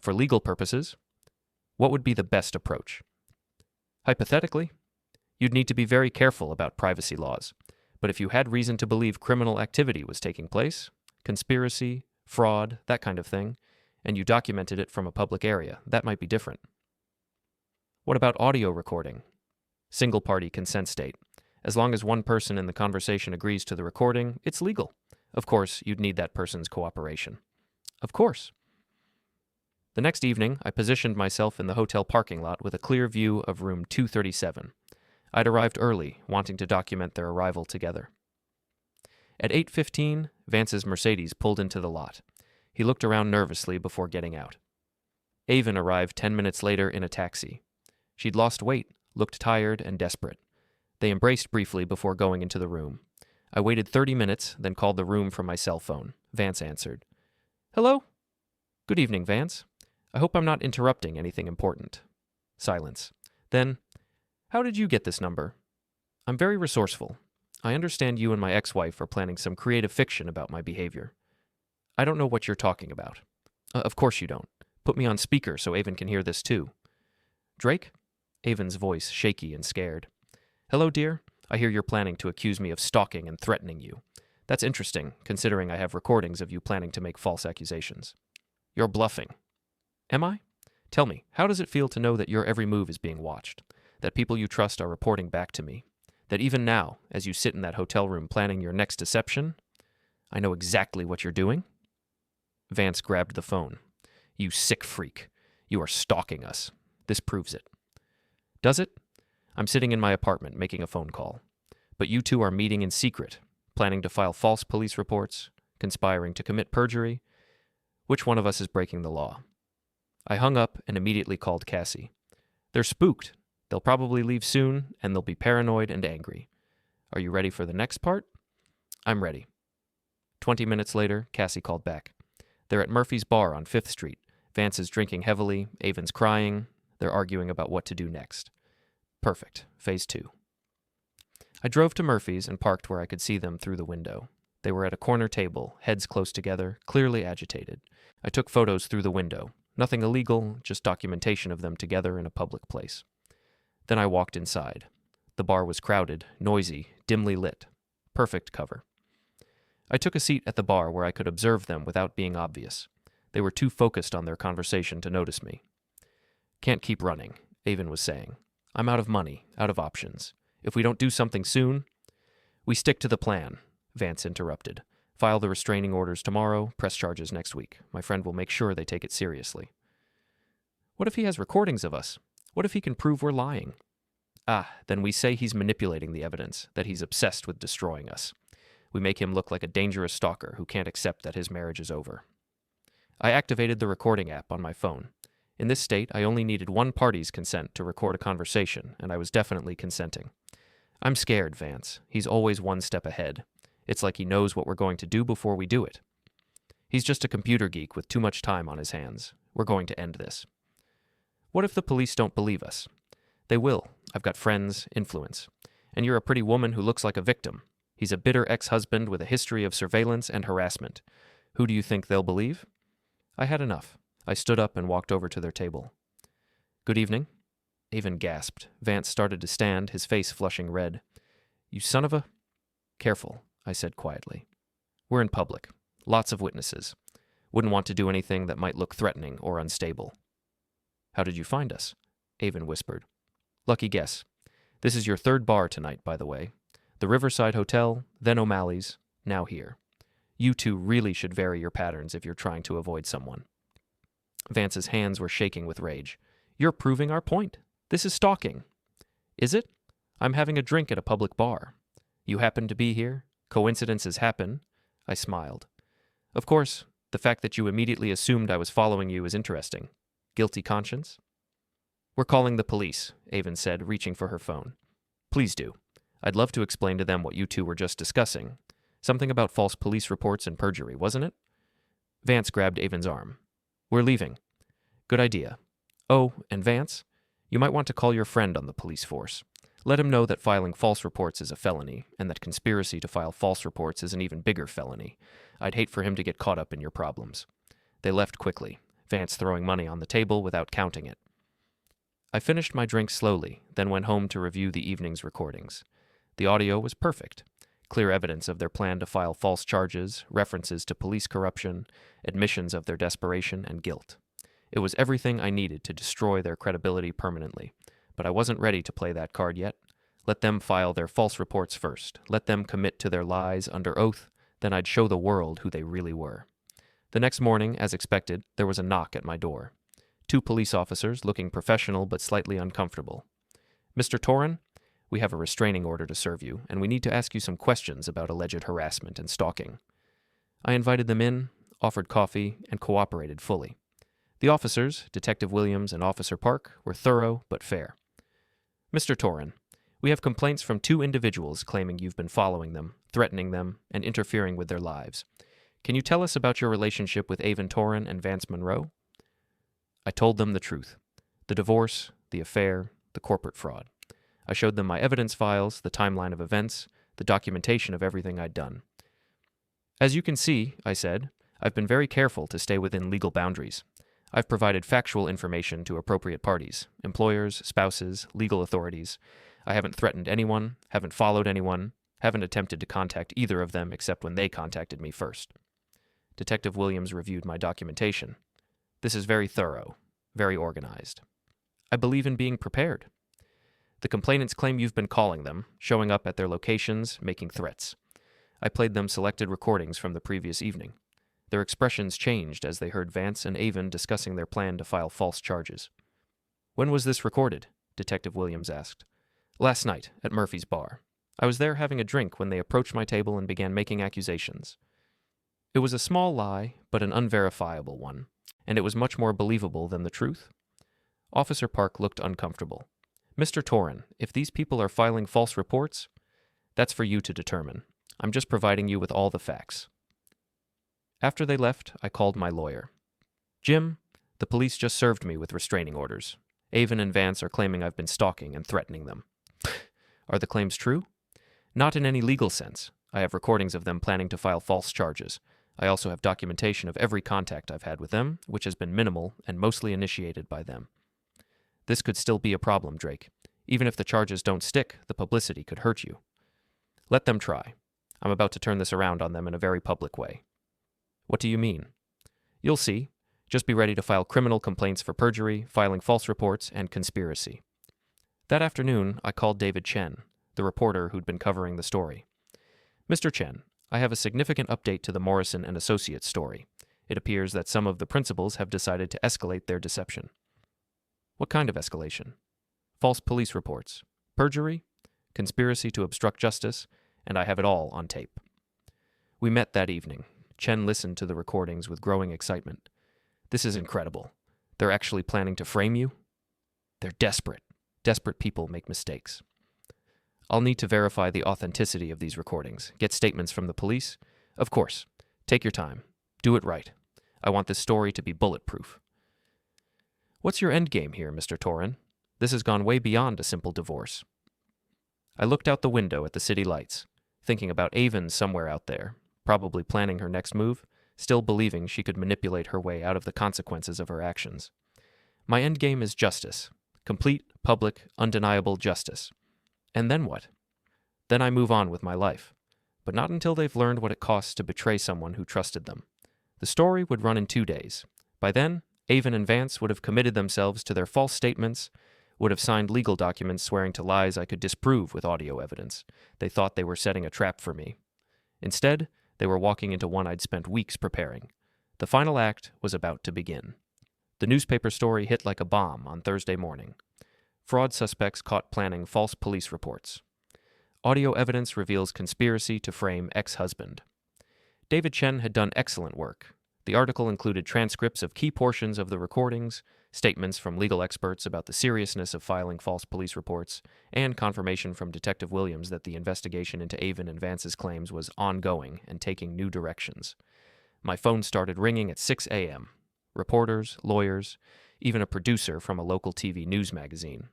for legal purposes, what would be the best approach? Hypothetically, you'd need to be very careful about privacy laws, but if you had reason to believe criminal activity was taking place, conspiracy, fraud, that kind of thing, and you documented it from a public area, that might be different. What about audio recording? Single-party consent state. As long as one person in the conversation agrees to the recording, it's legal. Of course, you'd need that person's cooperation. Of course. The next evening, I positioned myself in the hotel parking lot with a clear view of room 237. I'd arrived early, wanting to document their arrival together. At 8:15, Vance's Mercedes pulled into the lot. He looked around nervously before getting out. Aven arrived 10 minutes later in a taxi. She'd lost weight, looked tired and desperate. They embraced briefly before going into the room. I waited 30 minutes, then called the room from my cell phone. Vance answered. Hello? Good evening, Vance. I hope I'm not interrupting anything important. Silence. Then, how did you get this number? I'm very resourceful. I understand you and my ex-wife are planning some creative fiction about my behavior. I don't know what you're talking about. Of course you don't. Put me on speaker so Aven can hear this too. Drake? Aven's voice shaky and scared. Hello, dear. I hear you're planning to accuse me of stalking and threatening you. That's interesting, considering I have recordings of you planning to make false accusations. You're bluffing. Am I? Tell me, how does it feel to know that your every move is being watched? That people you trust are reporting back to me? That even now, as you sit in that hotel room planning your next deception, I know exactly what you're doing? Vance grabbed the phone. You sick freak. You are stalking us. This proves it. Does it? I'm sitting in my apartment making a phone call. But you two are meeting in secret, planning to file false police reports, conspiring to commit perjury. Which one of us is breaking the law? I hung up and immediately called Cassie. They're spooked. They'll probably leave soon, and they'll be paranoid and angry. Are you ready for the next part? I'm ready. 20 minutes later, Cassie called back. They're at Murphy's Bar on 5th Street. Vance is drinking heavily, Aven's crying. They're arguing about what to do next. Perfect. Phase 2. I drove to Murphy's and parked where I could see them through the window. They were at a corner table, heads close together, clearly agitated. I took photos through the window. Nothing illegal, just documentation of them together in a public place. Then I walked inside. The bar was crowded, noisy, dimly lit. Perfect cover. I took a seat at the bar where I could observe them without being obvious. They were too focused on their conversation to notice me. Can't keep running, Aven was saying. I'm out of money, out of options. If we don't do something soon... We stick to the plan, Vance interrupted. File the restraining orders tomorrow, press charges next week. My friend will make sure they take it seriously. What if he has recordings of us? What if he can prove we're lying? Then we say he's manipulating the evidence, that he's obsessed with destroying us. We make him look like a dangerous stalker who can't accept that his marriage is over. I activated the recording app on my phone. In this state, I only needed one party's consent to record a conversation, and I was definitely consenting. I'm scared, Vance. He's always one step ahead. It's like he knows what we're going to do before we do it. He's just a computer geek with too much time on his hands. We're going to end this. What if the police don't believe us? They will. I've got friends, influence. And you're a pretty woman who looks like a victim. He's a bitter ex-husband with a history of surveillance and harassment. Who do you think they'll believe? I had enough. I stood up and walked over to their table. Good evening. Aven gasped. Vance started to stand, his face flushing red. You son of a... Careful, I said quietly. We're in public. Lots of witnesses. Wouldn't want to do anything that might look threatening or unstable. How did you find us? Aven whispered. Lucky guess. This is your third bar tonight, by the way. The Riverside Hotel, then O'Malley's, now here. You two really should vary your patterns if you're trying to avoid someone. Vance's hands were shaking with rage. You're proving our point. This is stalking. Is it? I'm having a drink at a public bar. You happen to be here? Coincidences happen. I smiled. Of course, the fact that you immediately assumed I was following you is interesting. Guilty conscience? We're calling the police, Aven said, reaching for her phone. Please do. I'd love to explain to them what you two were just discussing. Something about false police reports and perjury, wasn't it? Vance grabbed Aven's arm. We're leaving. Good idea. Oh, and Vance, you might want to call your friend on the police force. Let him know that filing false reports is a felony, and that conspiracy to file false reports is an even bigger felony. I'd hate for him to get caught up in your problems. They left quickly, Vance throwing money on the table without counting it. I finished my drink slowly, then went home to review the evening's recordings. The audio was perfect. Clear evidence of their plan to file false charges, references to police corruption, admissions of their desperation and guilt. It was everything I needed to destroy their credibility permanently, but I wasn't ready to play that card yet. Let them file their false reports first. Let them commit to their lies under oath, then I'd show the world who they really were. The next morning, as expected, there was a knock at my door. 2 police officers, looking professional but slightly uncomfortable. Mr. Torin, we have a restraining order to serve you, and we need to ask you some questions about alleged harassment and stalking. I invited them in, offered coffee, and cooperated fully. The officers, Detective Williams and Officer Park, were thorough but fair. Mr. Torren, we have complaints from 2 individuals claiming you've been following them, threatening them, and interfering with their lives. Can you tell us about your relationship with Aven Torren and Vance Monroe? I told them the truth. The divorce, the affair, the corporate fraud. I showed them my evidence files, the timeline of events, the documentation of everything I'd done. As you can see, I said, I've been very careful to stay within legal boundaries. I've provided factual information to appropriate parties, employers, spouses, legal authorities. I haven't threatened anyone, haven't followed anyone, haven't attempted to contact either of them except when they contacted me first. Detective Williams reviewed my documentation. This is very thorough, very organized. I believe in being prepared. The complainants claim you've been calling them, showing up at their locations, making threats. I played them selected recordings from the previous evening. Their expressions changed as they heard Vance and Aven discussing their plan to file false charges. When was this recorded? Detective Williams asked. Last night, at Murphy's bar. I was there having a drink when they approached my table and began making accusations. It was a small lie, but an unverifiable one, and it was much more believable than the truth. Officer Park looked uncomfortable. Mr. Torren, if these people are filing false reports, that's for you to determine. I'm just providing you with all the facts. After they left, I called my lawyer. Jim, the police just served me with restraining orders. Aven and Vance are claiming I've been stalking and threatening them. Are the claims true? Not in any legal sense. I have recordings of them planning to file false charges. I also have documentation of every contact I've had with them, which has been minimal and mostly initiated by them. This could still be a problem, Drake. Even if the charges don't stick, the publicity could hurt you. Let them try. I'm about to turn this around on them in a very public way. What do you mean? You'll see. Just be ready to file criminal complaints for perjury, filing false reports, and conspiracy. That afternoon, I called David Chen, the reporter who'd been covering the story. Mr. Chen, I have a significant update to the Morrison and Associates story. It appears that some of the principals have decided to escalate their deception. What kind of escalation? False police reports, perjury, conspiracy to obstruct justice, and I have it all on tape. We met that evening. Chen listened to the recordings with growing excitement. This is incredible. They're actually planning to frame you? They're desperate. Desperate people make mistakes. I'll need to verify the authenticity of these recordings, get statements from the police. Of course. Take your time. Do it right. I want this story to be bulletproof. What's your endgame here, Mr. Torren? This has gone way beyond a simple divorce. I looked out the window at the city lights, thinking about Aven somewhere out there, probably planning her next move, still believing she could manipulate her way out of the consequences of her actions. My endgame is justice. Complete, public, undeniable justice. And then what? Then I move on with my life. But not until they've learned what it costs to betray someone who trusted them. The story would run in 2 days. By then, Aven and Vance would have committed themselves to their false statements, would have signed legal documents swearing to lies I could disprove with audio evidence. They thought they were setting a trap for me. Instead, they were walking into one I'd spent weeks preparing. The final act was about to begin. The newspaper story hit like a bomb on Thursday morning. Fraud suspects caught planning false police reports. Audio evidence reveals conspiracy to frame ex-husband. David Chen had done excellent work. The article included transcripts of key portions of the recordings, statements from legal experts about the seriousness of filing false police reports, and confirmation from Detective Williams that the investigation into Aven and Vance's claims was ongoing and taking new directions. My phone started ringing at 6 a.m. Reporters, lawyers, even a producer from a local TV news magazine.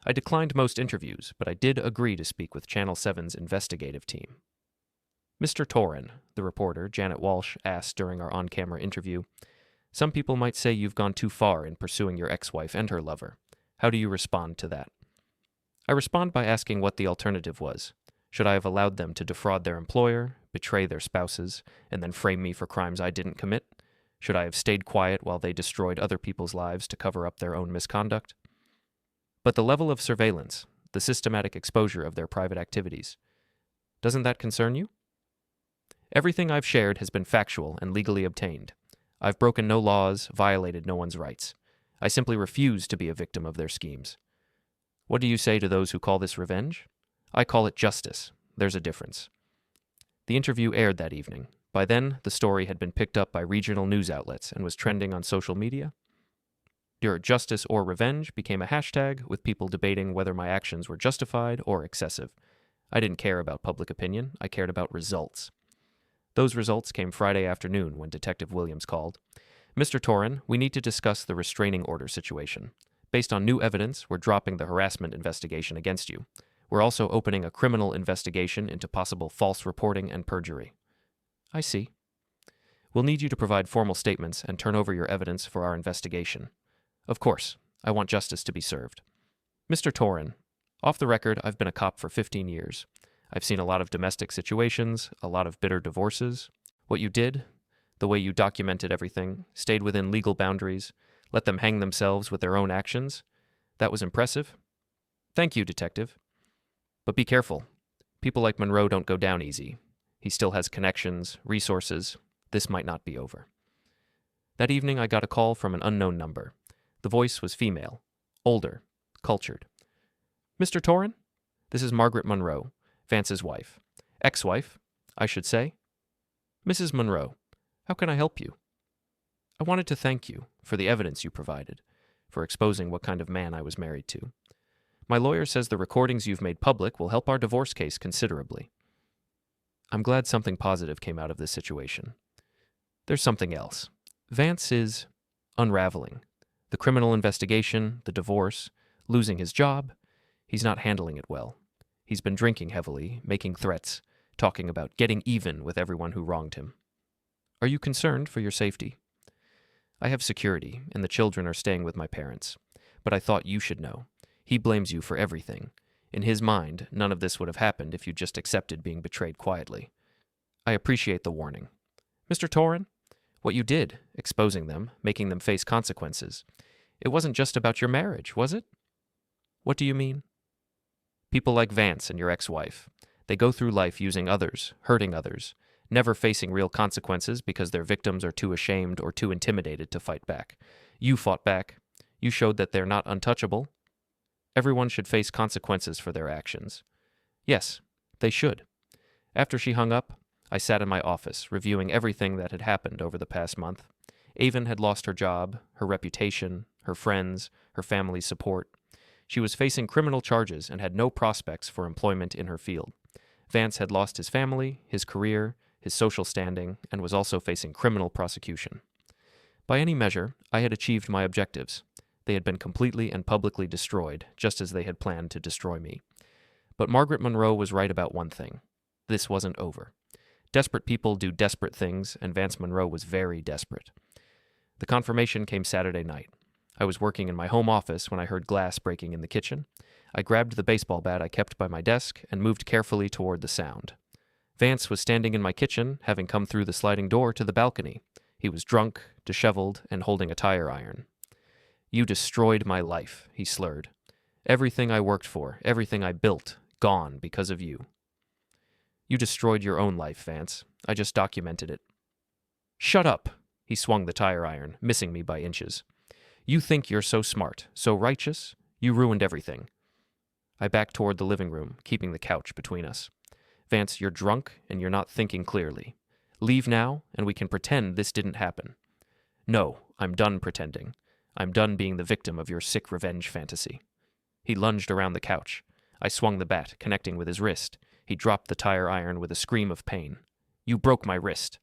I declined most interviews, but I did agree to speak with Channel 7's investigative team. Mr. Torren, the reporter, Janet Walsh, asked during our on-camera interview, some people might say you've gone too far in pursuing your ex-wife and her lover. How do you respond to that? I respond by asking what the alternative was. Should I have allowed them to defraud their employer, betray their spouses, and then frame me for crimes I didn't commit? Should I have stayed quiet while they destroyed other people's lives to cover up their own misconduct? But the level of surveillance, the systematic exposure of their private activities, doesn't that concern you? Everything I've shared has been factual and legally obtained. I've broken no laws, violated no one's rights. I simply refuse to be a victim of their schemes. What do you say to those who call this revenge? I call it justice. There's a difference. The interview aired that evening. By then, the story had been picked up by regional news outlets and was trending on social media. Your justice or revenge became a hashtag, with people debating whether my actions were justified or excessive. I didn't care about public opinion, I cared about results. Those results came Friday afternoon when Detective Williams called. Mr. Torin, we need to discuss the restraining order situation. Based on new evidence, we're dropping the harassment investigation against you. We're also opening a criminal investigation into possible false reporting and perjury. I see. We'll need you to provide formal statements and turn over your evidence for our investigation. Of course, I want justice to be served. Mr. Torin, off the record, I've been a cop for 15 years. I've seen a lot of domestic situations, a lot of bitter divorces. What you did, the way you documented everything, stayed within legal boundaries, let them hang themselves with their own actions, that was impressive. Thank you, Detective. But be careful. People like Monroe don't go down easy. He still has connections, resources. This might not be over. That evening, I got a call from an unknown number. The voice was female, older, cultured. Mr. Torin? This is Margaret Monroe, Vance's wife. Ex-wife, I should say. Mrs. Monroe, how can I help you? I wanted to thank you for the evidence you provided, for exposing what kind of man I was married to. My lawyer says the recordings you've made public will help our divorce case considerably. I'm glad something positive came out of this situation. There's something else. Vance is unraveling. The criminal investigation, the divorce, losing his job, he's not handling it well. He's been drinking heavily, making threats, talking about getting even with everyone who wronged him. Are you concerned for your safety? I have security, and the children are staying with my parents. But I thought you should know. He blames you for everything. In his mind, none of this would have happened if you just accepted being betrayed quietly. I appreciate the warning. Mr. Torin, what you did, exposing them, making them face consequences, it wasn't just about your marriage, was it? What do you mean? People like Vance and your ex-wife, they go through life using others, hurting others, never facing real consequences because their victims are too ashamed or too intimidated to fight back. You fought back. You showed that they're not untouchable. Everyone should face consequences for their actions. Yes, they should. After she hung up, I sat in my office, reviewing everything that had happened over the past month. Aven had lost her job, her reputation, her friends, her family's support. She was facing criminal charges and had no prospects for employment in her field. Vance had lost his family, his career, his social standing, and was also facing criminal prosecution. By any measure, I had achieved my objectives. They had been completely and publicly destroyed, just as they had planned to destroy me. But Margaret Monroe was right about one thing. This wasn't over. Desperate people do desperate things, and Vance Monroe was very desperate. The confirmation came Saturday night. I was working in my home office when I heard glass breaking in the kitchen. I grabbed the baseball bat I kept by my desk and moved carefully toward the sound. Vance was standing in my kitchen, having come through the sliding door to the balcony. He was drunk, disheveled, and holding a tire iron. You destroyed my life, he slurred. Everything I worked for, everything I built, gone because of you. You destroyed your own life, Vance. I just documented it. Shut up, he swung the tire iron, missing me by inches. You think you're so smart, so righteous, you ruined everything. I backed toward the living room, keeping the couch between us. Vance, you're drunk and you're not thinking clearly. Leave now, and we can pretend this didn't happen. No, I'm done pretending. I'm done being the victim of your sick revenge fantasy. He lunged around the couch. I swung the bat, connecting with his wrist. He dropped the tire iron with a scream of pain. You broke my wrist.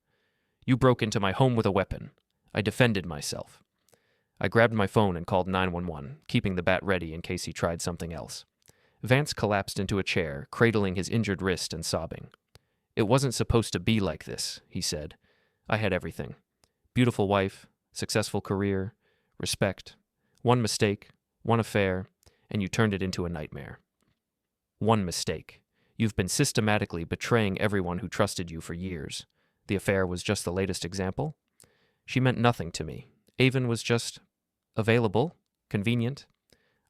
You broke into my home with a weapon. I defended myself. I grabbed my phone and called 911, keeping the bat ready in case he tried something else. Vance collapsed into a chair, cradling his injured wrist and sobbing. It wasn't supposed to be like this, he said. I had everything. Beautiful wife, successful career, respect. One mistake, one affair, and you turned it into a nightmare. One mistake. You've been systematically betraying everyone who trusted you for years. The affair was just the latest example. She meant nothing to me. Aven was just available, convenient.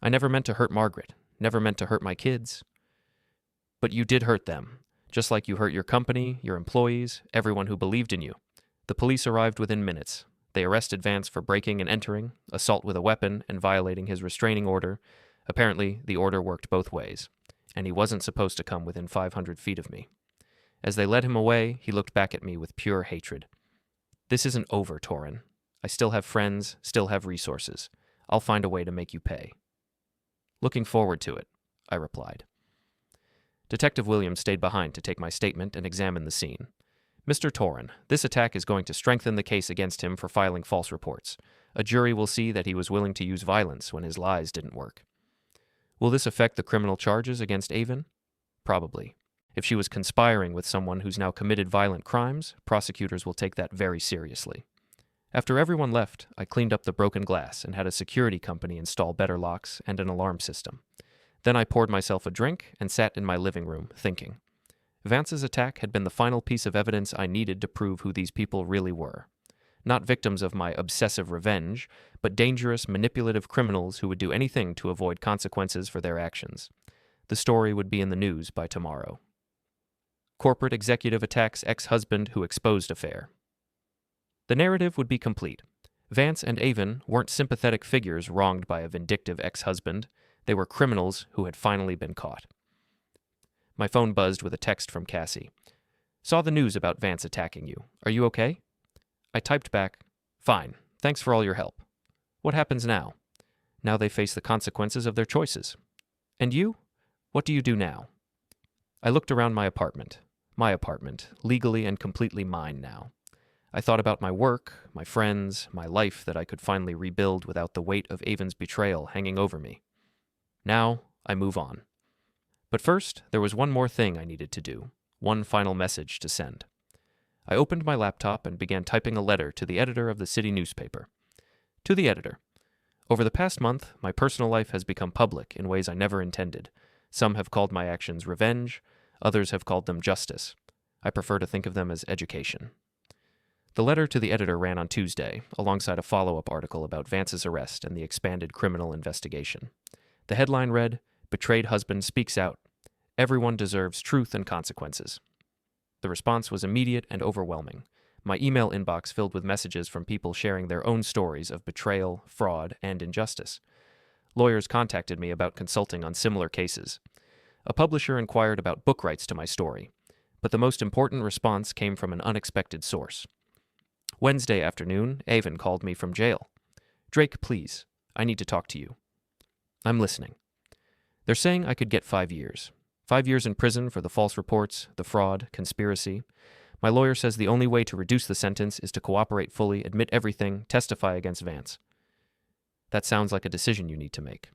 I never meant to hurt Margaret, never meant to hurt my kids. But you did hurt them, just like you hurt your company, your employees, everyone who believed in you. The police arrived within minutes. They arrested Vance for breaking and entering, assault with a weapon, and violating his restraining order. Apparently, the order worked both ways, and he wasn't supposed to come within 500 feet of me. As they led him away, he looked back at me with pure hatred. This isn't over, Torin. I still have friends, still have resources. I'll find a way to make you pay. Looking forward to it, I replied. Detective Williams stayed behind to take my statement and examine the scene. Mr. Torin, this attack is going to strengthen the case against him for filing false reports. A jury will see that he was willing to use violence when his lies didn't work. Will this affect the criminal charges against Aven? Probably. If she was conspiring with someone who's now committed violent crimes, prosecutors will take that very seriously. After everyone left, I cleaned up the broken glass and had a security company install better locks and an alarm system. Then I poured myself a drink and sat in my living room, thinking. Vance's attack had been the final piece of evidence I needed to prove who these people really were. Not victims of my obsessive revenge, but dangerous, manipulative criminals who would do anything to avoid consequences for their actions. The story would be in the news by tomorrow. Corporate executive attacks ex-husband who exposed affair. The narrative would be complete. Vance and Aven weren't sympathetic figures wronged by a vindictive ex-husband. They were criminals who had finally been caught. My phone buzzed with a text from Cassie. Saw the news about Vance attacking you. Are you okay? I typed back, fine, thanks for all your help. What happens now? Now they face the consequences of their choices. And you? What do you do now? I looked around my apartment, legally and completely mine now. I thought about my work, my friends, my life that I could finally rebuild without the weight of Aven's betrayal hanging over me. Now, I move on. But first, there was one more thing I needed to do, one final message to send. I opened my laptop and began typing a letter to the editor of the city newspaper. To the editor. Over the past month, my personal life has become public in ways I never intended. Some have called my actions revenge, others have called them justice. I prefer to think of them as education. The letter to the editor ran on Tuesday, alongside a follow-up article about Vance's arrest and the expanded criminal investigation. The headline read, "Betrayed husband speaks out. Everyone deserves truth and consequences." The response was immediate and overwhelming. My email inbox filled with messages from people sharing their own stories of betrayal, fraud, and injustice. Lawyers contacted me about consulting on similar cases. A publisher inquired about book rights to my story, but the most important response came from an unexpected source. Wednesday afternoon, Aven called me from jail. "Drake, please. I need to talk to you." "I'm listening." "They're saying I could get 5 years. 5 years in prison for the false reports, the fraud, conspiracy. My lawyer says the only way to reduce the sentence is to cooperate fully, admit everything, testify against Vance." "That sounds like a decision you need to make."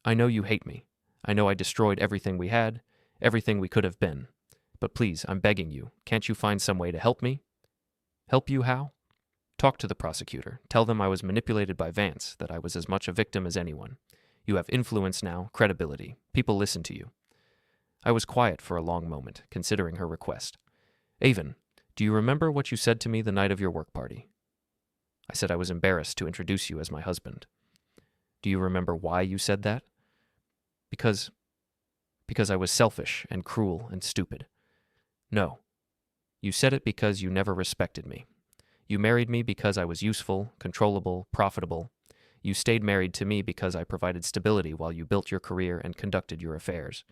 "I know you hate me. I know I destroyed everything we had, everything we could have been. But please, I'm begging you, can't you find some way to help me?" "Help you how?" "Talk to the prosecutor. Tell them I was manipulated by Vance, that I was as much a victim as anyone. You have influence now, credibility. People listen to you." I was quiet for a long moment, considering her request. "Aven, do you remember what you said to me the night of your work party?" I said I was embarrassed to introduce you as my husband. "Do you remember why you said that?" Because I was selfish and cruel and stupid." "No. You said it because you never respected me. You married me because I was useful, controllable, profitable. You stayed married to me because I provided stability while you built your career and conducted your affairs.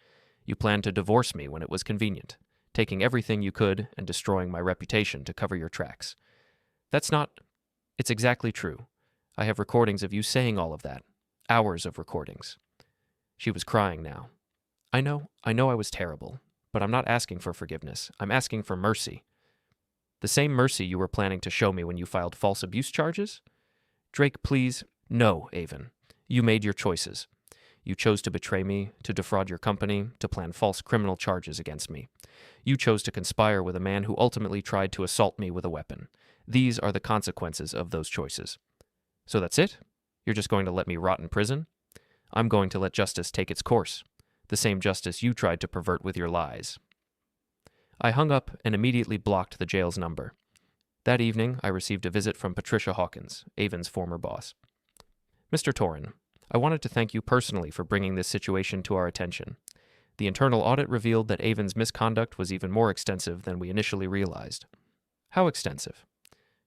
You planned to divorce me when it was convenient, taking everything you could and destroying my reputation to cover your tracks. It's exactly true. I have recordings of you saying all of that. Hours of recordings." She was crying now. I know I was terrible, but I'm not asking for forgiveness. I'm asking for mercy." "The same mercy you were planning to show me when you filed false abuse charges?" "Drake, please." "No, Aven. You made your choices. You chose to betray me, to defraud your company, to plan false criminal charges against me. You chose to conspire with a man who ultimately tried to assault me with a weapon. These are the consequences of those choices." "So that's it? You're just going to let me rot in prison?" "I'm going to let justice take its course. The same justice you tried to pervert with your lies." I hung up and immediately blocked the jail's number. That evening, I received a visit from Patricia Hawkins, Aven's former boss. "Mr. Torin, I wanted to thank you personally for bringing this situation to our attention. The internal audit revealed that Aven's misconduct was even more extensive than we initially realized." "How extensive?"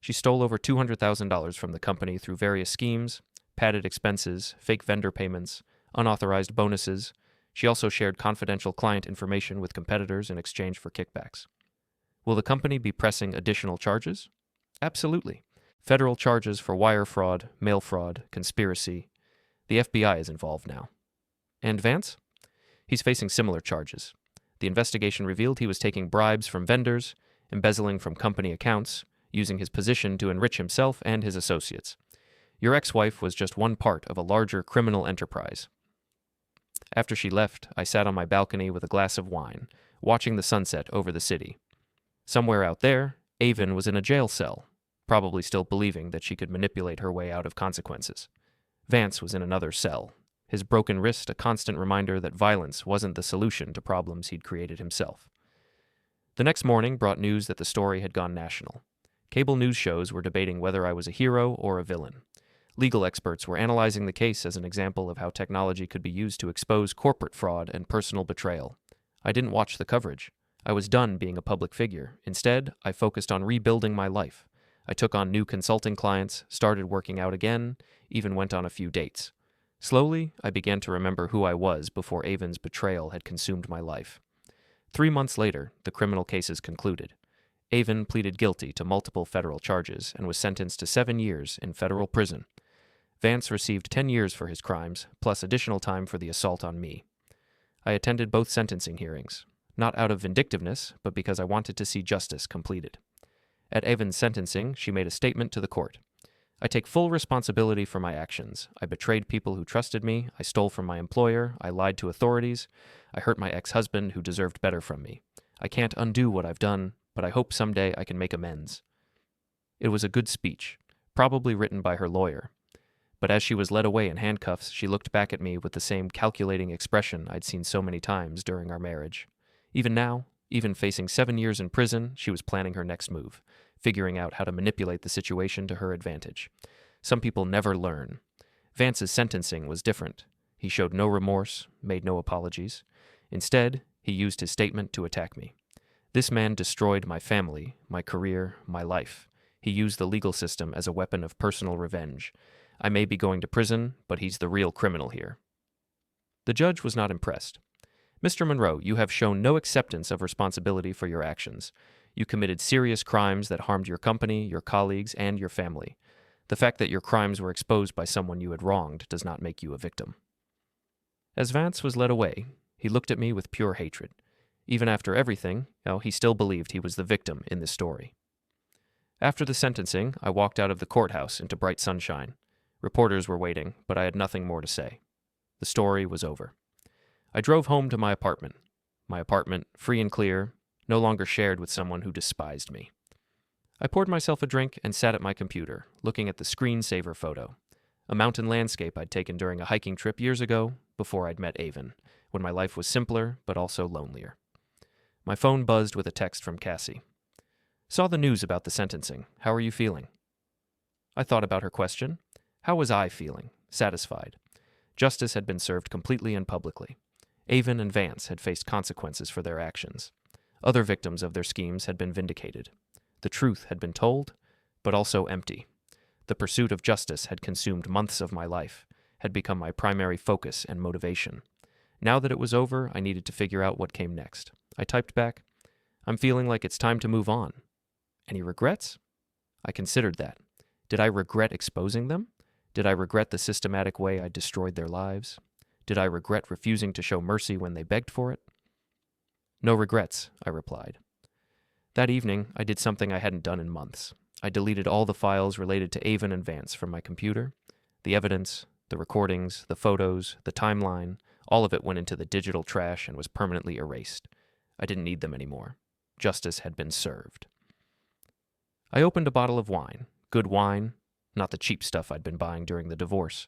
"She stole over $200,000 from the company through various schemes, padded expenses, fake vendor payments, unauthorized bonuses. She also shared confidential client information with competitors in exchange for kickbacks." Will the company be pressing additional charges? Absolutely. Federal charges for wire fraud, mail fraud, conspiracy. The FBI is involved now. And Vance? He's facing similar charges. The investigation revealed he was taking bribes from vendors, embezzling from company accounts, using his position to enrich himself and his associates. Your ex-wife was just one part of a larger criminal enterprise. After she left, I sat on my balcony with a glass of wine, watching the sunset over the city. Somewhere out there, Aven was in a jail cell, probably still believing that she could manipulate her way out of consequences. Vance was in another cell, his broken wrist a constant reminder that violence wasn't the solution to problems he'd created himself. The next morning brought news that the story had gone national. Cable news shows were debating whether I was a hero or a villain. Legal experts were analyzing the case as an example of how technology could be used to expose corporate fraud and personal betrayal. I didn't watch the coverage. I was done being a public figure. Instead, I focused on rebuilding my life. I took on new consulting clients, started working out again, even went on a few dates. Slowly, I began to remember who I was before Aven's betrayal had consumed my life. 3 months later, the criminal cases concluded. Aven pleaded guilty to multiple federal charges and was sentenced to 7 years in federal prison. Vance received 10 years for his crimes, plus additional time for the assault on me. I attended both sentencing hearings, not out of vindictiveness, but because I wanted to see justice completed. At Aven's sentencing, she made a statement to the court. I take full responsibility for my actions. I betrayed people who trusted me, I stole from my employer, I lied to authorities, I hurt my ex-husband who deserved better from me. I can't undo what I've done, but I hope someday I can make amends. It was a good speech, probably written by her lawyer. But as she was led away in handcuffs, she looked back at me with the same calculating expression I'd seen so many times during our marriage. Even now, even facing 7 years in prison, she was planning her next move, figuring out how to manipulate the situation to her advantage. Some people never learn. Vance's sentencing was different. He showed no remorse, made no apologies. Instead, he used his statement to attack me. This man destroyed my family, my career, my life. He used the legal system as a weapon of personal revenge. I may be going to prison, but he's the real criminal here. The judge was not impressed. Mr. Monroe, you have shown no acceptance of responsibility for your actions. You committed serious crimes that harmed your company, your colleagues, and your family. The fact that your crimes were exposed by someone you had wronged does not make you a victim. As Vance was led away, he looked at me with pure hatred. Even after everything, he still believed he was the victim in this story. After the sentencing, I walked out of the courthouse into bright sunshine. Reporters were waiting, but I had nothing more to say. The story was over. I drove home to my apartment. My apartment, free and clear, no longer shared with someone who despised me. I poured myself a drink and sat at my computer, looking at the screensaver photo, a mountain landscape I'd taken during a hiking trip years ago, before I'd met Aven, when my life was simpler but also lonelier. My phone buzzed with a text from Cassie. Saw the news about the sentencing. How are you feeling? I thought about her question. How was I feeling? Satisfied. Justice had been served completely and publicly. Aven and Vance had faced consequences for their actions. Other victims of their schemes had been vindicated. The truth had been told, but also empty. The pursuit of justice had consumed months of my life, had become my primary focus and motivation. Now that it was over, I needed to figure out what came next. I typed back, I'm feeling like it's time to move on. Any regrets? I considered that. Did I regret exposing them? Did I regret the systematic way I destroyed their lives? Did I regret refusing to show mercy when they begged for it? No regrets, I replied. That evening, I did something I hadn't done in months. I deleted all the files related to Aven and Vance from my computer. The evidence, the recordings, the photos, the timeline, all of it went into the digital trash and was permanently erased. I didn't need them anymore. Justice had been served. I opened a bottle of wine, good wine, not the cheap stuff I'd been buying during the divorce,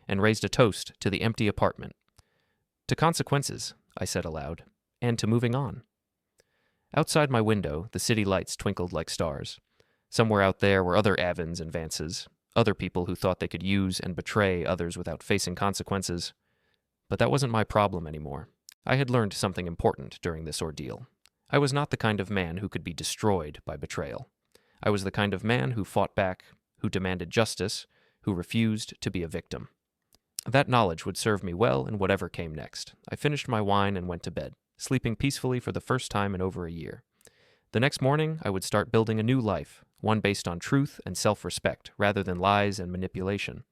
and raised a toast to the empty apartment. To consequences, I said aloud, and to moving on. Outside my window, the city lights twinkled like stars. Somewhere out there were other Avens and Vances, other people who thought they could use and betray others without facing consequences. But that wasn't my problem anymore. I had learned something important during this ordeal. I was not the kind of man who could be destroyed by betrayal. I was the kind of man who fought back, who demanded justice, who refused to be a victim. That knowledge would serve me well in whatever came next. I finished my wine and went to bed, sleeping peacefully for the first time in over a year. The next morning, I would start building a new life, one based on truth and self-respect rather than lies and manipulation.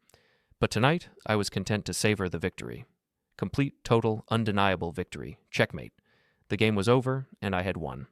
But tonight, I was content to savor the victory. Complete, total, undeniable victory. Checkmate. The game was over, and I had won.